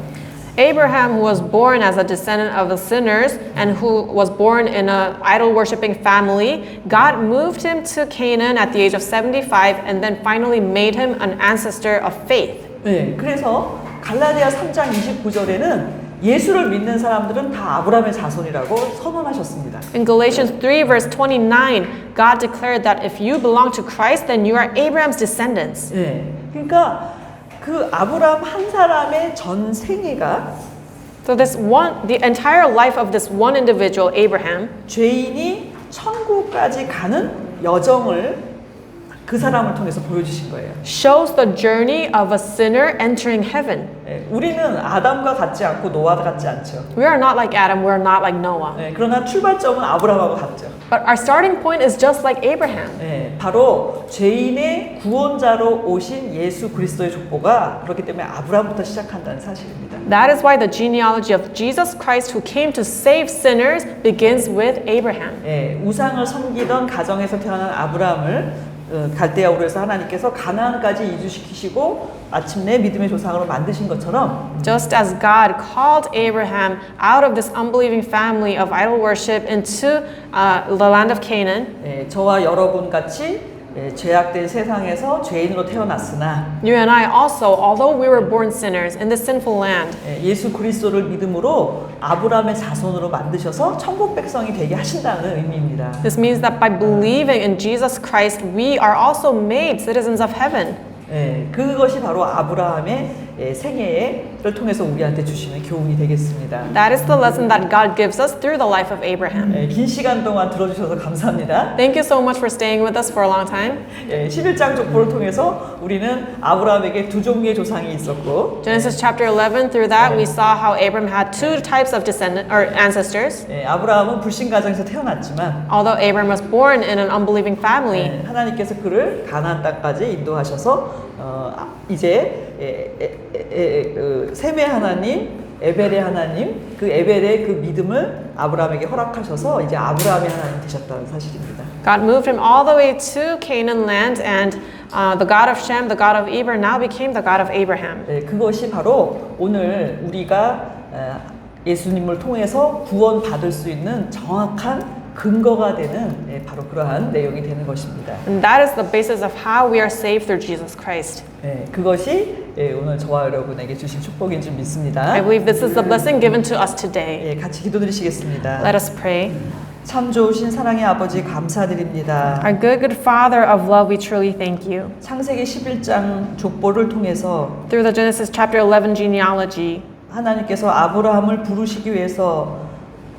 Abraham, who was born as a descendant of the sinners and who was born in an idol worshipping family, God moved him to Canaan at the age of 75 and then finally made him an ancestor of faith. 네, 그래서 갈라디아 3장 29절에는 예수를 믿는 사람들은 다 아브라함의 자손이라고 선언하셨습니다. In Galatians 3 verse 29, God declared that if you belong to Christ, then you are Abraham's descendants. 네, 그러니까 그 아브라함 한 사람의 전 생애가 So the entire life of this one individual, Abraham, 죄인이 천국까지 가는 여정을 그 사람을 통해서 보여주신 거예요. shows the journey of a sinner entering heaven. 예, 우리는 아담과 같지 않고 노아 같지 않죠. We are not like Adam, we are not like Noah. 예, 그러나 출발점은 아브라함하고 같죠. But our starting point is just like Abraham. 예, 바로 죄인의 구원자로 오신 예수 그리스도의 족보가 그렇기 때문에 아브라함부터 시작한다는 사실입니다. That is why the genealogy of Jesus Christ who came to save sinners begins with Abraham. 예, 우상을 섬기던 가정에서 태어난 아브라함을 갈대아 우르에서 하나님께서 가나안까지 이주시키시고 마침내 믿음의 조상으로 만드신 것처럼 Just as God called Abraham out of this unbelieving family of idol worship into the land of Canaan, 예, 저와 여러분 같이 죄악된 세상에서 죄인으로 태어났으나 you and I also, although we were born sinners in this sinful land, 예수 그리스도를 믿음으로 아브라함의 자손으로 만드셔서 천국 백성이 되게 하신다는 의미입니다. this means that by believing in Jesus Christ, we are also made citizens of heaven. 그것이 바로 아브라함의 생애를 통해서 우리한테 주시는 교훈이 되겠습니다. That is the lesson that God gives us through the life of Abraham. 긴 시간 동안 들어주셔서 감사합니다. Thank you so much for staying with us for a long time. 11장 족보를 통해서 우리는 아브라함에게 두 종류의 조상이 있었고 Genesis chapter 11, through that we saw how Abraham had two types of ancestors. 아브라함은 불신 가정에서 태어났지만 Although Abraham was born in an unbelieving family, 하나님께서 그를 가나안 땅까지 인도하셔서 이제 셈의 하나님, 에벨의 하나님, 그 에벨의 그 믿음을 아브라함에게 허락하셔서 이제 아브라함의 하나님 되셨다는 사실입니다. God moved him all the way to Canaan land, and the God of Shem, the God of Eber, now became the God of Abraham. 그것이 바로 오늘 우리가 예수님을 통해서 구원받을 수 있는 정확한 근거가 되는 바로 그러한 내용이 되는 것입니다. And that is the basis of how we are saved through Jesus Christ. 그것이 오늘 저와 여러분에게 주신 축복인 줄 믿습니다. I believe this is the blessing given to us today. 같이 기도드리시겠습니다. Let us pray. 참 좋으신 사랑의 아버지 감사드립니다. Our good Father of love, we truly thank you. 창세기 11장 족보를 통해서 Through the Genesis chapter 11 genealogy, 하나님께서 아브라함을 부르시기 위해서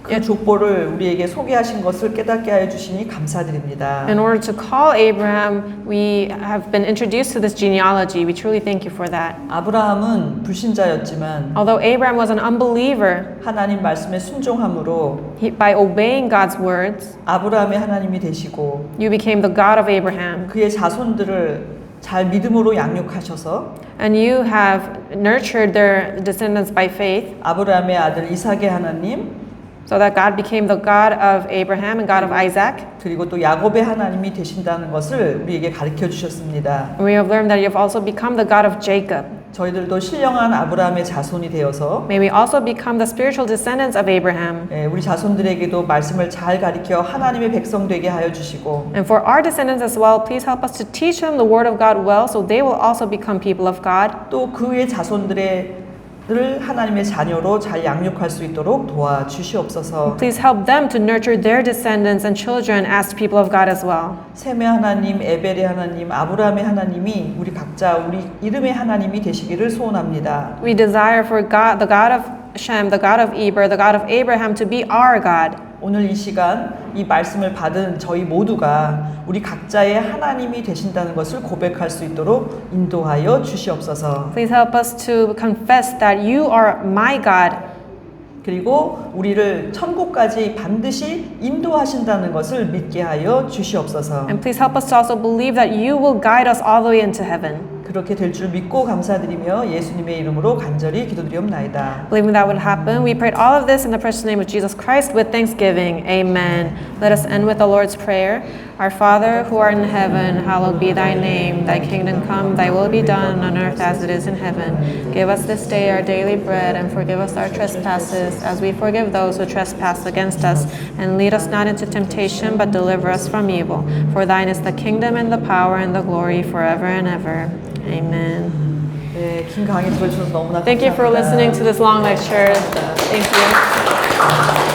그 족보를 우리에게 소개하신 것을 깨닫게 하여 주시니 감사드립니다. in order to call Abraham, we have been introduced to this genealogy. We truly thank you for that. 아브라함은 불신자였지만 Although Abraham was an unbeliever, 하나님 말씀에 순종함으로 by obeying God's words, 아브라함의 하나님이 되시고 you became the God of Abraham. 그의 자손들을 잘 믿음으로 양육하셔서 And you have nurtured their descendants by faith, 아브라함의 아들 이삭의 하나님 so that God became the God of Abraham and God of Isaac. 그리고 또 야곱의 하나님이 되신다는 것을 우리에게 가르쳐 주셨습니다. We have learned that you have also become the God of Jacob. 저희들도 신령한 아브라함의 자손이 되어서 May we also become the spiritual descendants of Abraham. 우리 자손들에게도 말씀을 잘 가르쳐 하나님의 백성 되게 하여 주시고 And for our descendants as well, please help us to teach them the word of God well so they will also become people of God. 또 그의 자손들을 하나님의 자녀로 잘 양육할 수 있도록 도와주시옵소서. Please help them to nurture their descendants and children as people of God as well. 셈의 하나님, 에벨의 하나님, 아브라함의 하나님이 우리 각자 우리 이름의 하나님이 되시기를 소원합니다. We desire for God, the God of Shem, the God of Eber, the God of Abraham to be our God. 오늘 이 시간 이 말씀을 받은 저희 모두가 우리 각자의 하나님이 되신다는 것을 고백할 수 있도록 인도하여 주시옵소서. Please help us to confess that you are my God. 그리고 우리를 천국까지 반드시 인도하신다는 것을 믿게 하여 주시옵소서. And please help us to also believe that you will guide us all the way into heaven. 그렇게 될 줄 믿고 감사드리며 예수님의 이름으로 간절히 기도드리옵나이다. Believing that would happen, we prayed all of this in the precious name of Jesus Christ with thanksgiving. Amen. Let us end with the Lord's Prayer. Our Father, who art in heaven, hallowed be thy name. Thy kingdom come, thy will be done on earth as it is in heaven. Give us this day our daily bread, and forgive us our trespasses, as we forgive those who trespass against us. And lead us not into temptation, but deliver us from evil. For thine is the kingdom and the power and the glory forever and ever. Amen. 네, 긴 강의 들어주셔서 너무나 Thank you for 감사합니다. listening to this long lecture. Thank you.